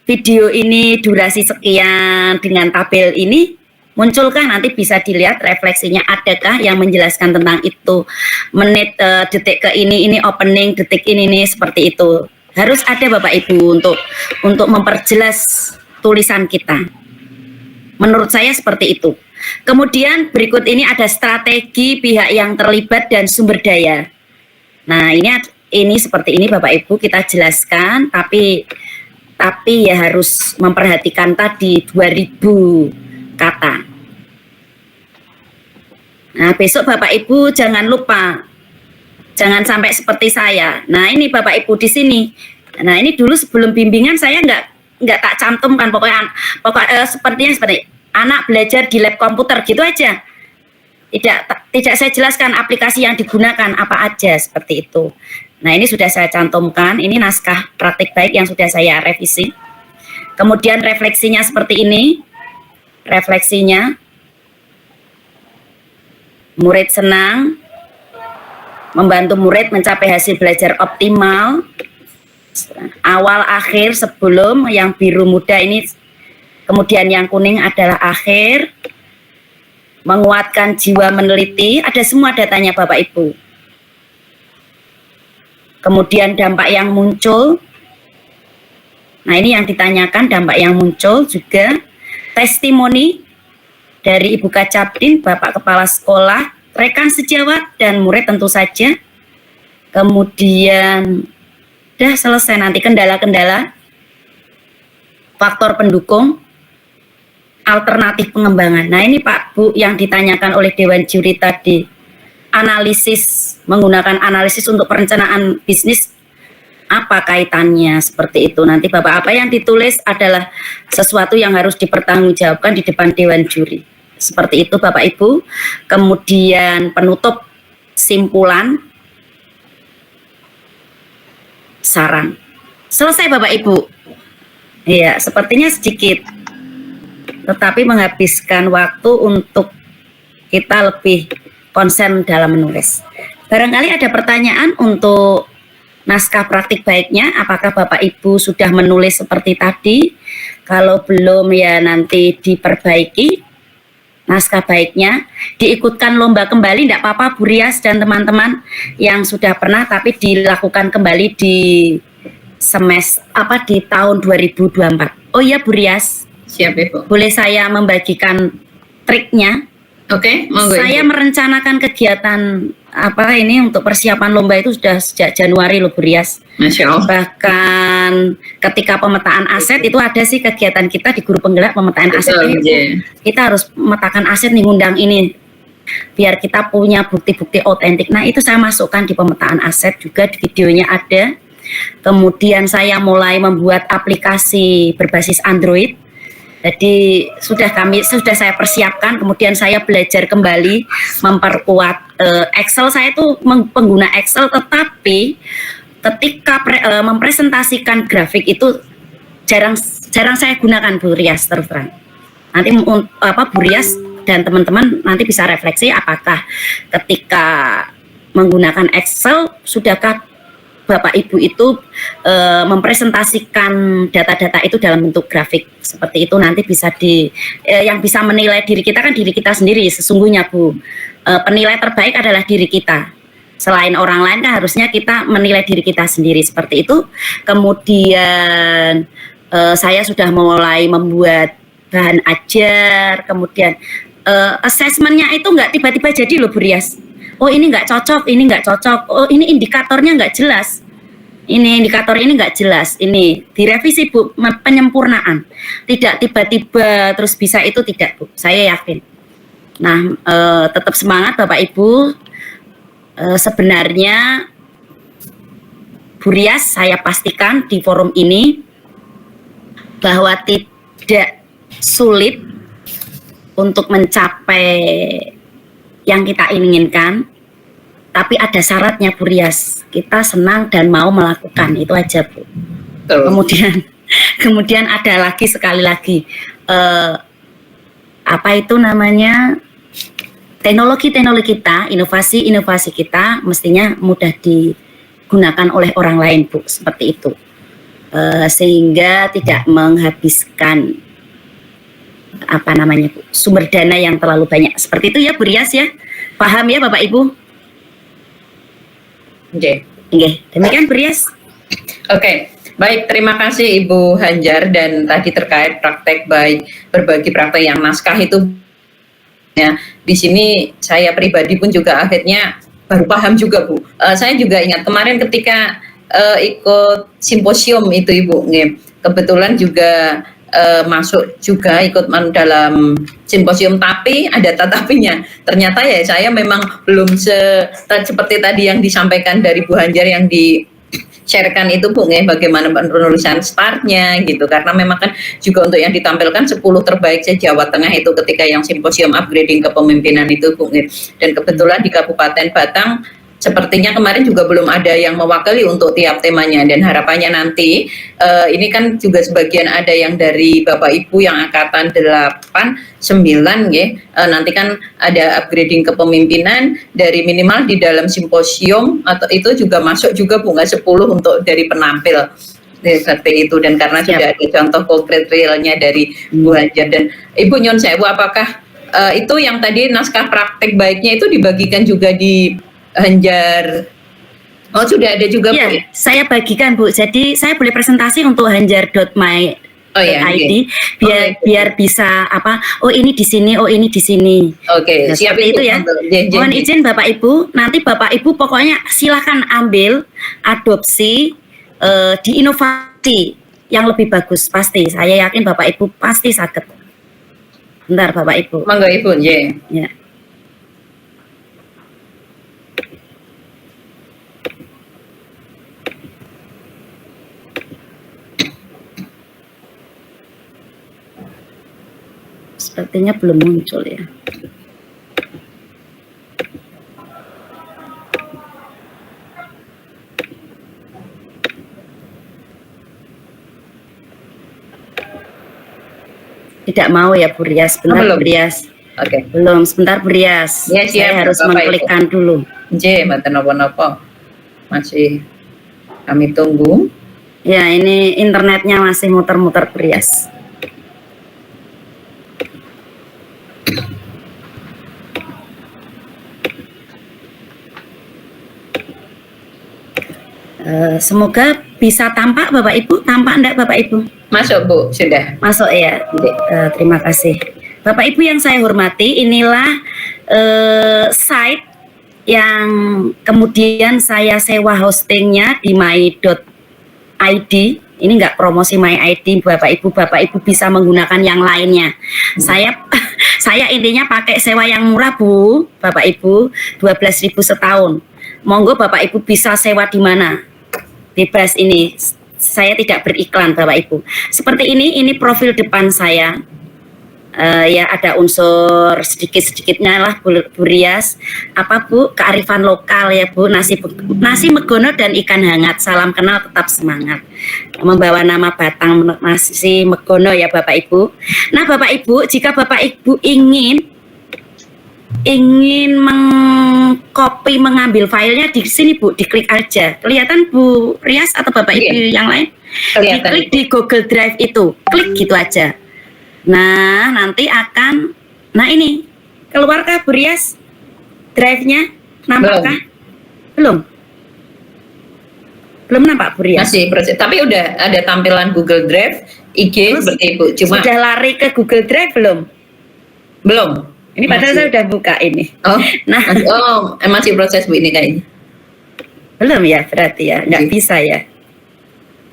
Video ini durasi sekian dengan tabel ini, munculkah? Nanti bisa dilihat refleksinya, adakah yang menjelaskan tentang itu, menit, detik ke ini opening, detik ini seperti itu. Harus ada Bapak Ibu untuk memperjelas tulisan kita. Menurut saya seperti itu. Kemudian berikut ini ada strategi pihak yang terlibat dan sumber daya. Nah, ini seperti ini Bapak Ibu kita jelaskan, tapi ya harus memperhatikan tadi 2000 kata. Nah, besok Bapak Ibu jangan lupa, jangan sampai seperti saya. Nah, ini Bapak Ibu di sini. Nah, ini dulu sebelum bimbingan saya nggak tak cantumkan, pokoknya sepertinya seperti anak belajar di lab komputer gitu aja. Tidak saya jelaskan aplikasi yang digunakan apa aja, seperti itu. Nah, ini sudah saya cantumkan, ini naskah praktik baik yang sudah saya revisi. Kemudian refleksinya seperti ini. Refleksinya, murid senang, membantu murid mencapai hasil belajar optimal. Awal akhir sebelum, yang biru muda ini, kemudian yang kuning adalah akhir. Menguatkan jiwa meneliti, ada semua datanya Bapak Ibu. Kemudian dampak yang muncul. Nah, ini yang ditanyakan, dampak yang muncul juga. Testimoni dari Ibu Kacapdin, Bapak Kepala Sekolah, rekan sejawat, dan murid tentu saja. Kemudian, udah selesai nanti kendala-kendala, faktor pendukung, alternatif pengembangan. Nah, ini Pak Bu yang ditanyakan oleh Dewan Juri tadi. Analisis, menggunakan analisis untuk perencanaan bisnis, apa kaitannya, seperti itu. Nanti Bapak, apa yang ditulis adalah sesuatu yang harus dipertanggungjawabkan di depan Dewan Juri. Seperti itu Bapak Ibu. Kemudian penutup, simpulan, saran. Selesai Bapak Ibu. Iya, sepertinya sedikit, tetapi menghabiskan waktu untuk kita lebih konsen dalam menulis. Barangkali ada pertanyaan untuk naskah praktik baiknya, apakah Bapak Ibu sudah menulis seperti tadi? Kalau belum ya nanti diperbaiki naskah baiknya, diikutkan lomba kembali, tidak apa-apa Bu Rias dan teman-teman yang sudah pernah, tapi dilakukan kembali di di tahun 2024. Oh iya Bu Rias, Siap Ibu. boleh saya membagikan triknya? Oke, monggo. Saya Ibu. merencanakan kegiatan ini untuk persiapan lomba itu sudah sejak Januari loh Bu Rias. Masya Allah. Bahkan ketika pemetaan aset itu ada sih kegiatan kita di guru penggerak pemetaan aset Betul, itu. iya. Kita harus memetakan aset nih, ngundang ini biar kita punya bukti-bukti otentik. Nah, itu saya masukkan di pemetaan aset juga, di videonya ada. Kemudian saya mulai membuat aplikasi berbasis Android. Jadi sudah saya persiapkan, kemudian saya belajar kembali memperkuat Excel. Saya itu pengguna Excel, tetapi ketika mempresentasikan grafik itu jarang saya gunakan Bu Rias, terus terang. Nanti Bu Rias dan teman-teman nanti bisa refleksi apakah ketika menggunakan Excel sudahkah Bapak Ibu itu mempresentasikan data-data itu dalam bentuk grafik seperti itu. Nanti bisa yang bisa menilai diri kita kan diri kita sendiri sesungguhnya Bu. Penilai terbaik adalah diri kita. Selain orang lain kan harusnya kita menilai diri kita sendiri, seperti itu. Kemudian saya sudah mulai membuat bahan ajar. Kemudian assessmentnya itu nggak tiba-tiba jadi loh Bu Rias. Oh ini nggak cocok, ini nggak cocok. Oh ini indikatornya nggak jelas. Ini indikator ini nggak jelas. Ini direvisi Bu, penyempurnaan. Tidak tiba-tiba terus bisa, itu tidak Bu. Saya yakin. Nah, tetap semangat Bapak Ibu. Sebenarnya Bu Rias saya pastikan di forum ini bahwa tidak sulit untuk mencapai yang kita inginkan, tapi ada syaratnya Bu Rias. Kita senang dan mau melakukan, itu aja Bu. Kemudian ada lagi sekali lagi apa itu namanya, teknologi kita, inovasi kita mestinya mudah digunakan oleh orang lain Bu, seperti itu. Sehingga tidak menghabiskan apa namanya Bu, sumber dana yang terlalu banyak. Seperti itu ya Bu Rias ya. Paham ya Bapak Ibu? Oke. Demikian Bu Rias. Oke. Baik, terima kasih Ibu Hanjar, dan tadi terkait praktek baik berbagi praktek yang naskah itu ya, di sini saya pribadi pun juga akhirnya baru paham juga Bu. Saya juga ingat kemarin ketika ikut simposium itu Ibu, kebetulan juga masuk juga ikut dalam simposium, tapi ada tetapinya. Ternyata ya saya memang belum seperti tadi yang disampaikan dari Bu Hanjar yang sharekan itu Bu, bagaimana penulisan startnya gitu, karena memang kan juga untuk yang ditampilkan 10 terbaik se-Jawa Tengah itu ketika yang simposium upgrading kepemimpinan itu Bu, dan kebetulan di Kabupaten Batang sepertinya kemarin juga belum ada yang mewakili untuk tiap temanya, dan harapannya nanti ini kan juga sebagian ada yang dari Bapak Ibu yang angkatan 8, 9 ya, nanti kan ada upgrading kepemimpinan dari minimal di dalam simposium atau itu juga masuk juga Bu, nggak 10 untuk dari penampil seperti itu, dan karena sudah ada contoh konkret realnya dari Bu Hanjar. Dan Ibu Nyon Sewu, apakah itu yang tadi naskah praktek baiknya itu dibagikan juga di Hanjar? Oh, sudah ada juga ya, Bu? Saya bagikan Bu. Jadi saya boleh presentasi untuk hanjar.my ID biar bisa apa? Oh ini di sini, oh ini di sini. Oke, Nah, siap itu ya. Mohon izin Bapak Ibu, nanti Bapak Ibu pokoknya silakan ambil, adopsi, diinovasi yang lebih bagus pasti. Saya yakin Bapak Ibu pasti sakit. Bentar Bapak Ibu. Monggo Ibu, ya. Sepertinya belum muncul ya. Tidak mau ya Bu Rias, sebentar Bu Rias. Oke. Belum, sebentar Bu Rias. Ya, siap, saya harus Bapak mengklikkan Ibu dulu. mboten napa-napa. Masih kami tunggu. Ya, ini internetnya masih muter-muter Bu Rias. Semoga bisa tampak Bapak Ibu. Tampak enggak Bapak Ibu? Masuk Bu, sudah. Masuk ya. Terima kasih. Bapak Ibu yang saya hormati, inilah site yang kemudian saya sewa hostingnya di my.id. Ini enggak promosi my.id Bapak Ibu bisa menggunakan yang lainnya. Saya intinya pakai sewa yang murah Bu, Bapak Ibu, 12.000 setahun. Monggo Bapak Ibu bisa sewa di mana? Bebas ini, saya tidak beriklan Bapak Ibu. Seperti ini profil depan saya. Ya ada unsur sedikit-sedikitnya lah Bu Rias. Apa Bu? Kearifan lokal ya Bu, nasi megono dan ikan hangat. Salam kenal tetap semangat. Membawa nama Batang nasi megono ya Bapak Ibu. Nah Bapak Ibu, jika Bapak Ibu ingin mengcopy, mengambil filenya di sini Bu, diklik aja. Kelihatan Bu Rias atau Bapak Ibu yang lain? Kelihatan. Diklik di Google Drive itu, klik gitu aja. Nah, nanti akan, nah ini, keluarkah Bu Rias drive-nya? Nampakkah? Belum nampak Bu Rias? Masih proses, tapi udah ada tampilan Google Drive, IG seperti Ibu. Cuma sudah lari ke Google Drive belum? belum. Ini padahal saya udah buka ini. Oh, Nah, masih proses Bu ini kayaknya. belum ya berarti ya, nggak bisa ya.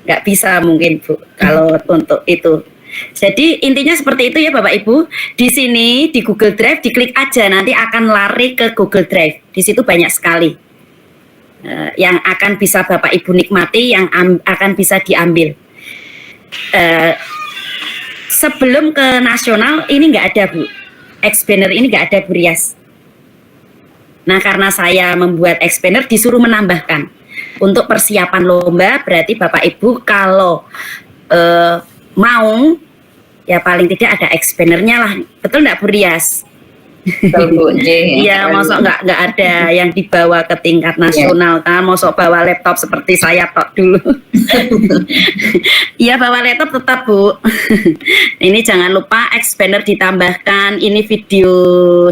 Nggak bisa mungkin Bu, kalau untuk itu. Jadi intinya seperti itu ya Bapak Ibu. Di sini di Google Drive diklik aja, nanti akan lari ke Google Drive. Di situ banyak sekali yang akan bisa Bapak Ibu nikmati, yang akan bisa diambil. sebelum ke nasional ini nggak ada Bu, expander ini nggak ada Bu Rias. Nah karena saya membuat expander disuruh menambahkan untuk persiapan lomba, berarti Bapak Ibu kalau mau ya paling tidak ada expandernya lah, betul nggak Bu Rias? Betul, Bu. Iya, masuk nggak ada yang dibawa ke tingkat nasional kan, masuk bawa laptop seperti saya tok dulu. Iya bawa laptop tetap Bu. Ini jangan lupa expander ditambahkan, ini video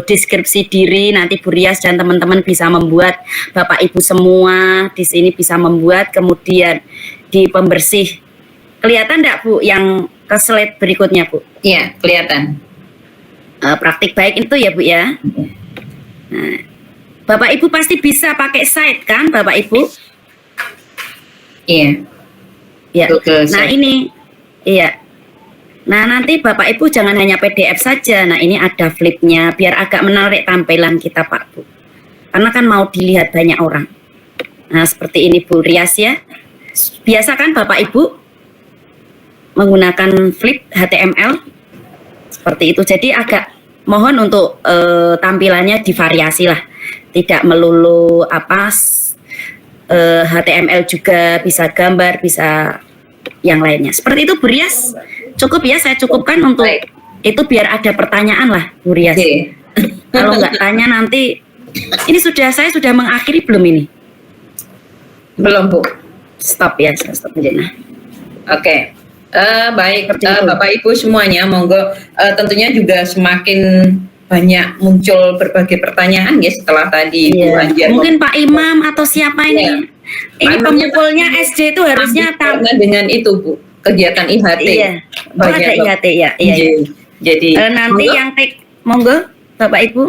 deskripsi diri, nanti Bu Rias dan teman-teman bisa membuat, Bapak Ibu semua di sini bisa membuat, kemudian di pembersih. Kelihatan enggak Bu yang ke slide berikutnya Bu? Iya, kelihatan. Praktik baik itu ya Bu ya. Nah, Bapak Ibu pasti bisa pakai site kan Bapak Ibu? Iya. Ya. Google Nah Site. ini, iya. Nah nanti Bapak Ibu jangan hanya PDF saja. Nah ini ada flipnya biar agak menarik tampilan kita Pak Bu. Karena kan mau dilihat banyak orang. Nah seperti ini Bu Rias ya. Biasa kan Bapak Ibu menggunakan flip HTML seperti itu. Jadi agak mohon untuk tampilannya divariasi lah. Tidak melulu HTML juga, bisa gambar, bisa yang lainnya. Seperti itu Bu Rias. Cukup ya, saya cukupkan untuk Baik. itu biar ada pertanyaan lah Bu Rias. Oke. Kalau nggak tanya nanti, ini saya sudah mengakhiri belum ini? Belum, Bu. Stop ya, saya stop aja. Nah, Oke. Baik, Seperti itu. Bapak Ibu semuanya, monggo tentunya juga semakin banyak muncul berbagai pertanyaan ya setelah tadi Bu iya. Anjar. Mungkin Pak Imam atau siapa ini? Iya. Ini Pak pemukulnya SD itu harusnya karena dengan itu Bu, kegiatan IHT. Iya. Oh, ada Banyak, IHT ya. Iya. Iya. Jadi Nanti monggo. yang monggo Bapak Ibu.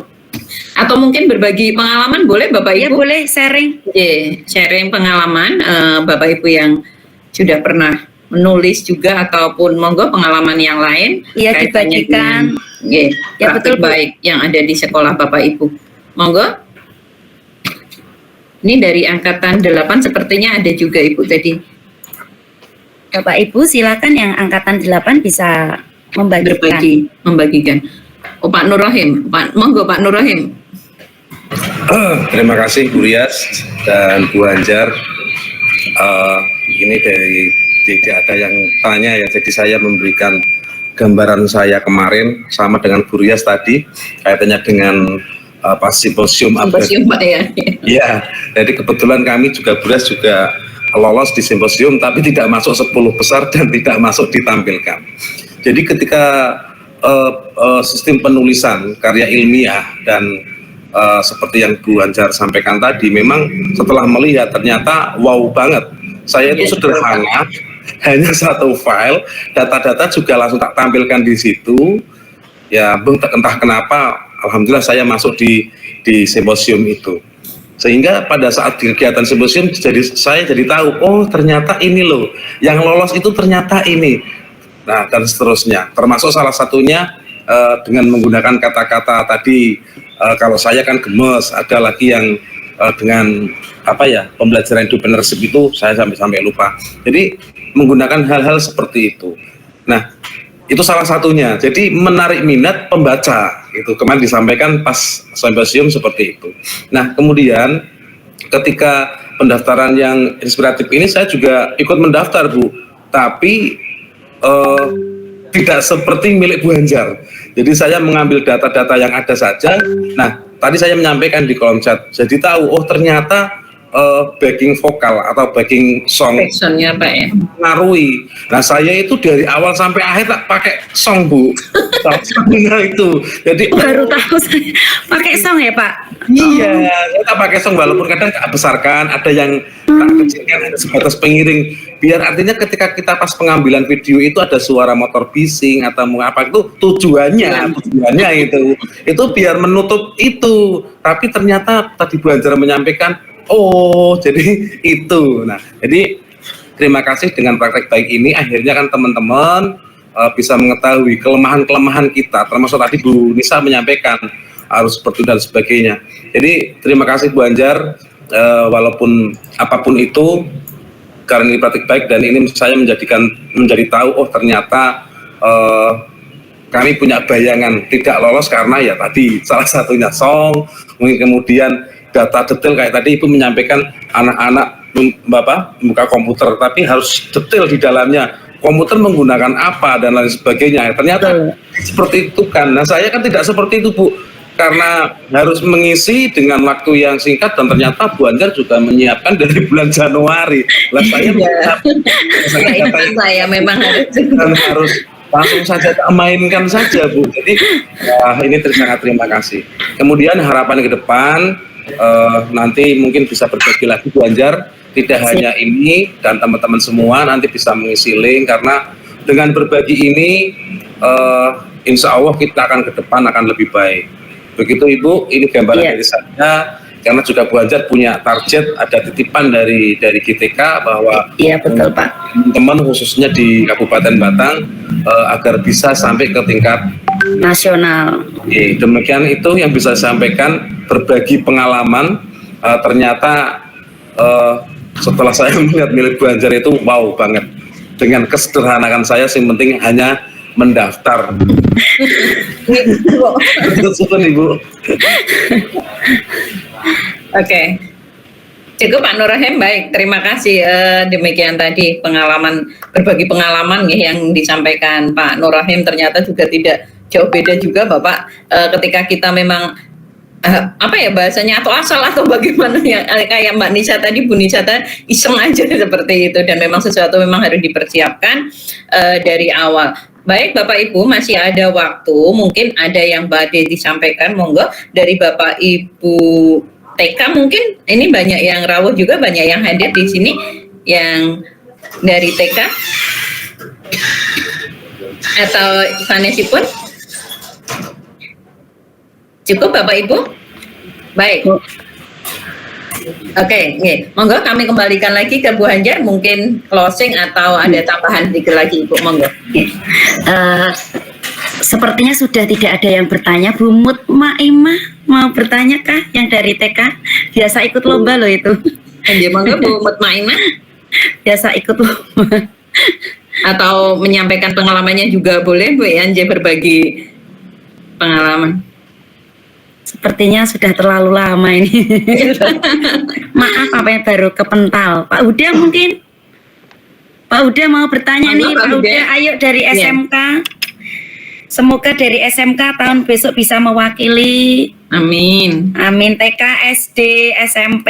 Atau mungkin berbagi pengalaman boleh Bapak Ya Ibu? boleh sharing. Iya, sharing pengalaman Bapak Ibu yang sudah pernah menulis juga ataupun monggo pengalaman yang lain. Iya, kaitannya dibagikan. dengan, ya, Ya, praktik betul, Bu. baik yang ada di sekolah Bapak Ibu. Monggo. Ini dari angkatan 8 sepertinya ada juga Ibu tadi Bapak Ibu silakan yang angkatan 8 bisa membagikan. membagikan. Oh Pak Nur Rahim, monggo Pak Nur Rahim. Terima kasih Bu Rias dan Bu Anjar. Ini tidak ada yang tanya ya, jadi saya memberikan gambaran saya kemarin sama dengan Bu Rias tadi kaitannya dengan simposium Simposium Pak ya. Iya, jadi kebetulan kami juga Bu Rias juga lolos di simposium tapi tidak masuk 10 besar dan tidak masuk ditampilkan. Jadi ketika sistem penulisan karya ilmiah dan seperti yang Bu Anjar sampaikan tadi, memang setelah melihat ternyata wow banget. Saya itu sederhana, hanya satu file, data-data juga langsung tak tampilkan di situ. Ya, entah kenapa, alhamdulillah saya masuk di simposium itu. Sehingga pada saat kegiatan simposium saya jadi tahu, oh ternyata ini loh, yang lolos itu ternyata ini. Nah, dan seterusnya. Termasuk salah satunya dengan menggunakan kata-kata tadi, kalau saya kan gemes, ada lagi yang dengan pembelajaran entrepreneurship itu saya sampai lupa. Jadi menggunakan hal-hal seperti itu. Nah, itu salah satunya. Jadi menarik minat pembaca. Itu kemarin disampaikan pas simposium seperti itu. Nah, kemudian ketika pendaftaran yang inspiratif ini saya juga ikut mendaftar Bu. Tapi tidak seperti milik Bu Anjar. Jadi saya mengambil data-data yang ada saja. Nah, tadi saya menyampaikan di kolom chat. Jadi tahu, oh ternyata backing vokal atau backing song Backsoundnya Pak ya. mengaruhi. Nah, saya itu dari awal sampai akhir tak pakai song Bu. Songnya itu. Jadi Baru tahu saya pakai song ya Pak. iya, saya tak pakai song walaupun kadang tak besarkan, ada yang tak kecilkan, ada sebatas pengiring. Biar artinya ketika kita pas pengambilan video itu ada suara motor bising atau mau apa itu tujuannya itu biar menutup itu. Tapi ternyata tadi Bu Anjar menyampaikan, oh jadi itu. Nah, jadi terima kasih dengan praktek baik ini akhirnya kan teman-teman bisa mengetahui kelemahan-kelemahan kita, termasuk tadi Bu Nisa menyampaikan harus seperti dan sebagainya. Jadi terima kasih Bu Anjar, walaupun apapun itu karena ini praktik baik dan ini saya menjadi tahu oh ternyata kami punya bayangan tidak lolos karena ya tadi salah satunya song, mungkin kemudian data detail kayak tadi Ibu menyampaikan anak-anak buka komputer, tapi harus detail di dalamnya komputer menggunakan apa dan lain sebagainya. Ternyata seperti itu kan. Nah saya kan tidak seperti itu Bu, karena harus mengisi dengan waktu yang singkat dan ternyata Bu Anjar juga menyiapkan dari bulan Januari. Lah saya saya memang harus langsung saja mainkan saja Bu. Jadi ini sangat terima kasih. Kemudian harapan ke depan nanti mungkin bisa berbagi lagi Bu Anjar, tidak hanya ini dan teman-teman semua nanti bisa mengisi link, karena dengan berbagi ini insya Allah kita akan ke depan akan lebih baik. Begitu Ibu, ini gambaran dari saya. Karena juga Bu Anjar punya target, ada titipan dari GTK bahwa betul Pak, teman-teman khususnya di Kabupaten Batang agar bisa sampai ke tingkat nasional. Demikian itu yang bisa saya sampaikan, berbagi pengalaman. Ternyata setelah saya melihat milik Bu Anjar itu wow banget, dengan kesederhanakan saya, yang penting hanya mendaftar. Syukur Ibu. Oke. Cukup Pak Nur Rahim, baik, terima kasih. Demikian tadi berbagi pengalaman ya, yang disampaikan Pak Nur Rahim. Ternyata juga tidak jauh beda juga Bapak, ketika kita memang apa ya bahasanya, atau asal atau bagaimana ya, kayak Mbak Nisa tadi, Bu Nisa tadi iseng aja seperti itu, dan memang sesuatu memang harus dipersiapkan dari awal. Baik Bapak Ibu, masih ada waktu, mungkin ada yang badai disampaikan, monggo dari Bapak Ibu TK, mungkin ini banyak yang rawuh juga, banyak yang hadir di sini yang dari TK atau sanesipun. Cukup Bapak Ibu? Baik. Oke, monggo kami kembalikan lagi ke Bu Anjar, mungkin closing atau ada tambahan sedikit lagi Ibu, monggo. Sepertinya sudah tidak ada yang bertanya. Bu Mutmaimah mau bertanya kah yang dari TK? Biasa ikut lomba loh itu. Monggo Bu Mutmaimah. Biasa ikut lomba. Atau menyampaikan pengalamannya juga boleh Bu Anjar, berbagi pengalaman. Sepertinya sudah terlalu lama ini. Maaf apa yang baru kepental. Pak Huda mungkin. Pak Huda mau bertanya nih. Pak Huda, ayo dari SMK. Semoga dari SMK tahun besok bisa mewakili. Amin. Amin. TK, SD, SMP,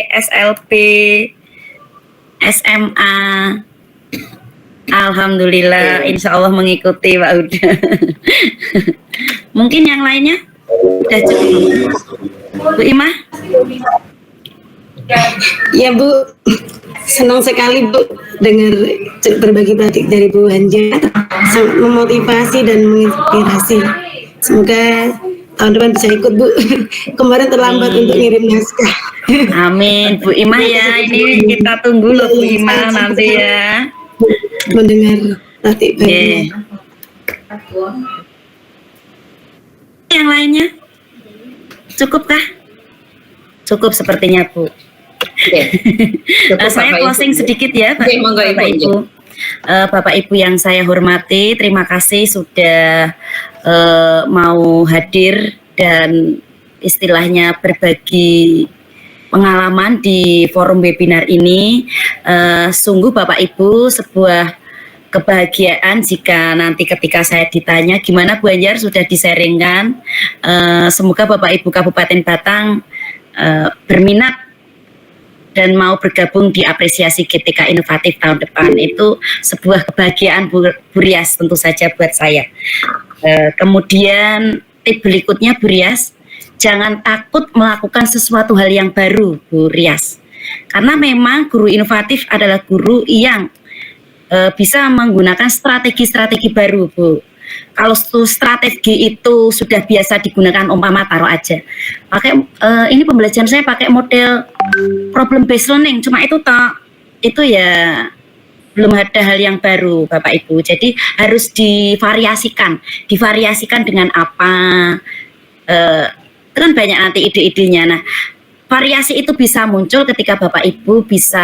SLB, SMA. Alhamdulillah, insya Allah mengikuti Pak Huda. Mungkin yang lainnya? Sudah cukup. Bu Imah? Ya Bu, senang sekali Bu dengar berbagi praktik dari Bu Anjar, sangat memotivasi dan menginspirasi. Semoga tahun depan bisa ikut Bu. Kemarin terlambat untuk ngirim naskah. Amin Bu Imah ya, ini kita tunggu loh Bu Imah nanti ya. Mendengar praktik baiknya. Yang lainnya? Cukupkah? Cukup sepertinya Bu. Saya closing sedikit ya Bapak Ibu. Bapak Ibu yang saya hormati, terima kasih sudah mau hadir dan istilahnya berbagi pengalaman di forum webinar ini. Sungguh Bapak Ibu sebuah kebahagiaan jika nanti ketika saya ditanya gimana Bu Anjar sudah disaringkan. Semoga Bapak Ibu Kabupaten Batang berminat dan mau bergabung di apresiasi GTK Inovatif tahun depan. Itu sebuah kebahagiaan Bu Rias tentu saja buat saya. Kemudian tip berikutnya Bu Rias, jangan takut melakukan sesuatu hal yang baru Bu Rias, karena memang guru inovatif adalah guru yang bisa menggunakan strategi-strategi baru Bu. Kalau strategi itu sudah biasa digunakan, umpama taruh aja pakai ini pembelajaran saya pakai model problem based learning, cuma itu ya belum ada hal yang baru Bapak Ibu. Jadi harus divariasikan dengan apa, itu kan banyak nanti ide-idenya. Nah variasi itu bisa muncul ketika Bapak Ibu bisa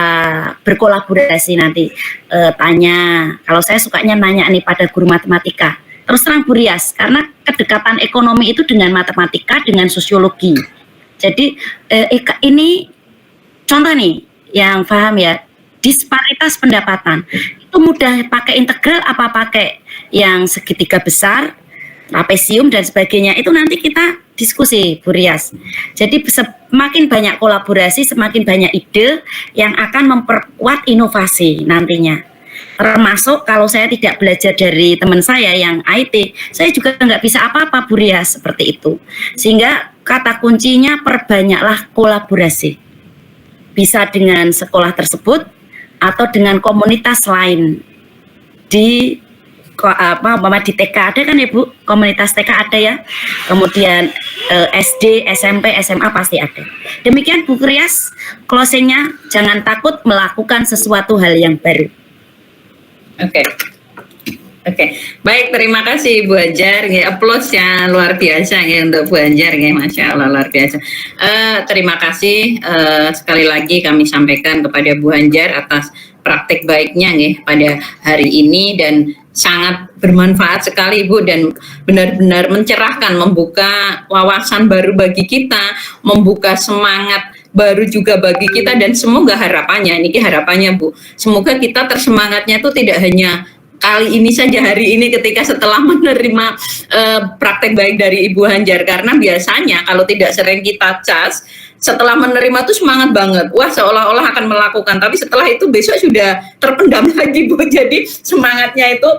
berkolaborasi nanti. Tanya, kalau saya sukanya nanya nih pada guru matematika. Terus terang Bu Rias, karena kedekatan ekonomi itu dengan matematika, dengan sosiologi. Jadi ini contoh nih yang paham ya, disparitas pendapatan. Itu mudah pakai integral apa pakai yang segitiga besar, trapesium dan sebagainya. Itu nanti kita diskusi Bu Rias. Jadi semakin banyak kolaborasi, semakin banyak ide yang akan memperkuat inovasi nantinya. Termasuk kalau saya tidak belajar dari teman saya yang IT, saya juga nggak bisa apa-apa Bu Rias, seperti itu. Sehingga kata kuncinya perbanyaklah kolaborasi. Bisa dengan sekolah tersebut atau dengan komunitas lain. Di di TK ada kan ya Bu, komunitas TK ada ya, kemudian SD, SMP, SMA pasti ada. Demikian Bu Rias, closingnya jangan takut melakukan sesuatu hal yang baru. Oke. Baik, terima kasih Bu Anjar. Applause yang luar biasa ya untuk Bu Anjar, Masya Allah luar biasa. Terima kasih sekali lagi kami sampaikan kepada Bu Anjar atas praktek baiknya pada hari ini, dan sangat bermanfaat sekali Bu, dan benar-benar mencerahkan, membuka wawasan baru bagi kita, membuka semangat baru juga bagi kita, dan semoga harapannya Bu, semoga kita tersemangatnya itu tidak hanya kali ini saja, hari ini ketika setelah menerima praktek baik dari Ibu Hanjar, karena biasanya kalau tidak sering kita cas, setelah menerima tuh semangat banget, wah seolah-olah akan melakukan, tapi setelah itu besok sudah terpendam lagi Bu, jadi semangatnya itu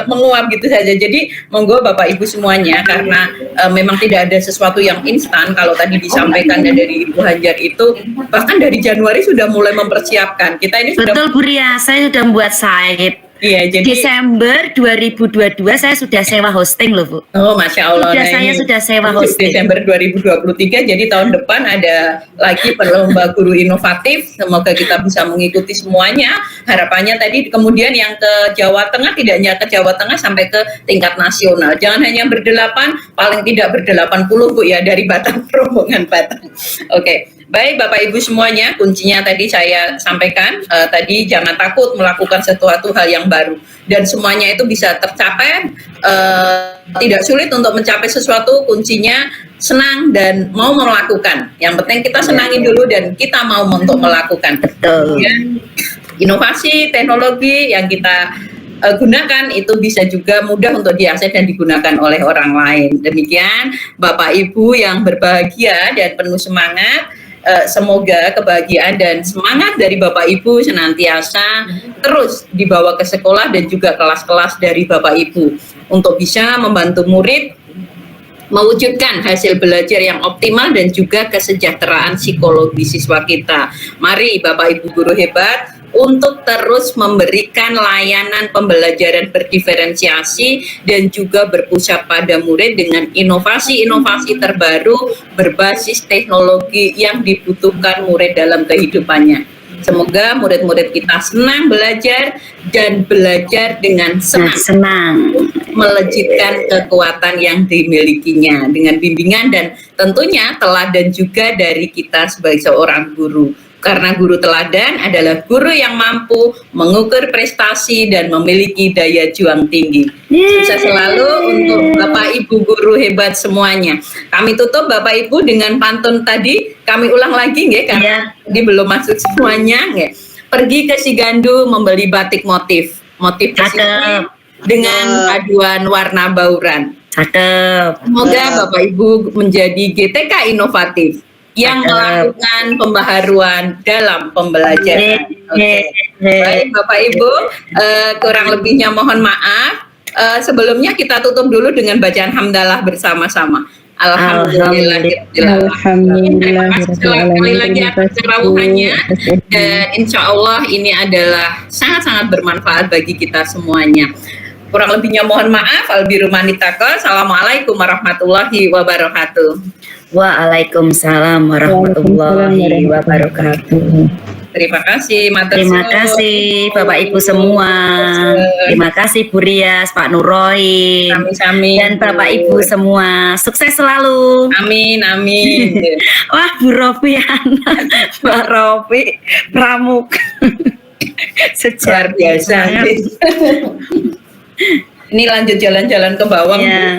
menguap gitu saja. Jadi monggo Bapak Ibu semuanya, karena memang tidak ada sesuatu yang instan. Kalau tadi disampaikan dari Ibu Hanjar itu bahkan dari Januari sudah mulai mempersiapkan. Kita ini sudah, betul Bu Ria, saya sudah membuat site. Iya, jadi Desember 2022 saya sudah sewa hosting loh Bu. Oh Masya Allah. Saya sudah sewa hosting. Desember 2023, jadi tahun depan ada lagi perlomba guru inovatif. Semoga kita bisa mengikuti semuanya. Harapannya tadi kemudian yang ke Jawa Tengah, tidak hanya ke Jawa Tengah, sampai ke tingkat nasional. Jangan hanya berdelapan, paling tidak ber-80 Bu ya, dari Batang, rombongan Batang. Oke. Baik Bapak Ibu semuanya, kuncinya tadi saya sampaikan, tadi jangan takut melakukan sesuatu hal yang baru, dan semuanya itu bisa tercapai. Tidak sulit untuk mencapai sesuatu, kuncinya senang dan mau melakukan. Yang penting kita senangin dulu dan kita mau untuk melakukan. Betul. Ya, inovasi teknologi yang kita gunakan itu bisa juga mudah untuk diakses dan digunakan oleh orang lain. Demikian Bapak Ibu yang berbahagia dan penuh semangat. Semoga kebahagiaan dan semangat dari Bapak Ibu senantiasa terus dibawa ke sekolah dan juga kelas-kelas dari Bapak Ibu untuk bisa membantu murid mewujudkan hasil belajar yang optimal dan juga kesejahteraan psikologi siswa kita. Mari Bapak Ibu guru hebat untuk terus memberikan layanan pembelajaran berdiferensiasi dan juga berpusat pada murid dengan inovasi-inovasi terbaru berbasis teknologi yang dibutuhkan murid dalam kehidupannya. Semoga murid-murid kita senang belajar dan belajar dengan senang. Melejitkan kekuatan yang dimilikinya dengan bimbingan dan tentunya teladan juga dari kita sebagai seorang guru. Karena guru teladan adalah guru yang mampu mengukur prestasi dan memiliki daya juang tinggi. Sukses selalu untuk Bapak Ibu guru hebat semuanya. Kami tutup Bapak Ibu dengan pantun tadi. Kami ulang lagi nggih, karena tadi belum masuk semuanya nggih. Pergi ke Sigandu membeli batik motif pesisir dengan paduan warna bauran. Cakep. Semoga Bapak Ibu menjadi GTK inovatif yang melakukan pembaharuan dalam pembelajaran. Oke. Baik Bapak Ibu, kurang lebihnya mohon maaf. Sebelumnya kita tutup dulu dengan bacaan hamdalah bersama-sama. Alhamdulillah. Terima kasih sekali lagi atas ceramahnya, dan insya Allah ini adalah sangat-sangat bermanfaat bagi kita semuanya. Kurang lebihnya mohon maaf. Albirumanitaka. Assalamualaikum warahmatullahi wabarakatuh. Waalaikumsalam warahmatullahi wabarakatuh. Terima kasih, matur Terima suwun. kasih Bapak Ibu semua. Terima kasih Bu Rias, Pak Nurohim, Sami-sami. dan Bapak Ibu semua. Sukses selalu. Amin, amin. Wah, Bu Rofiana, Pak Rofi, Pramuka. Luar biasa. banget. Ini lanjut jalan-jalan ke bawah. Ya.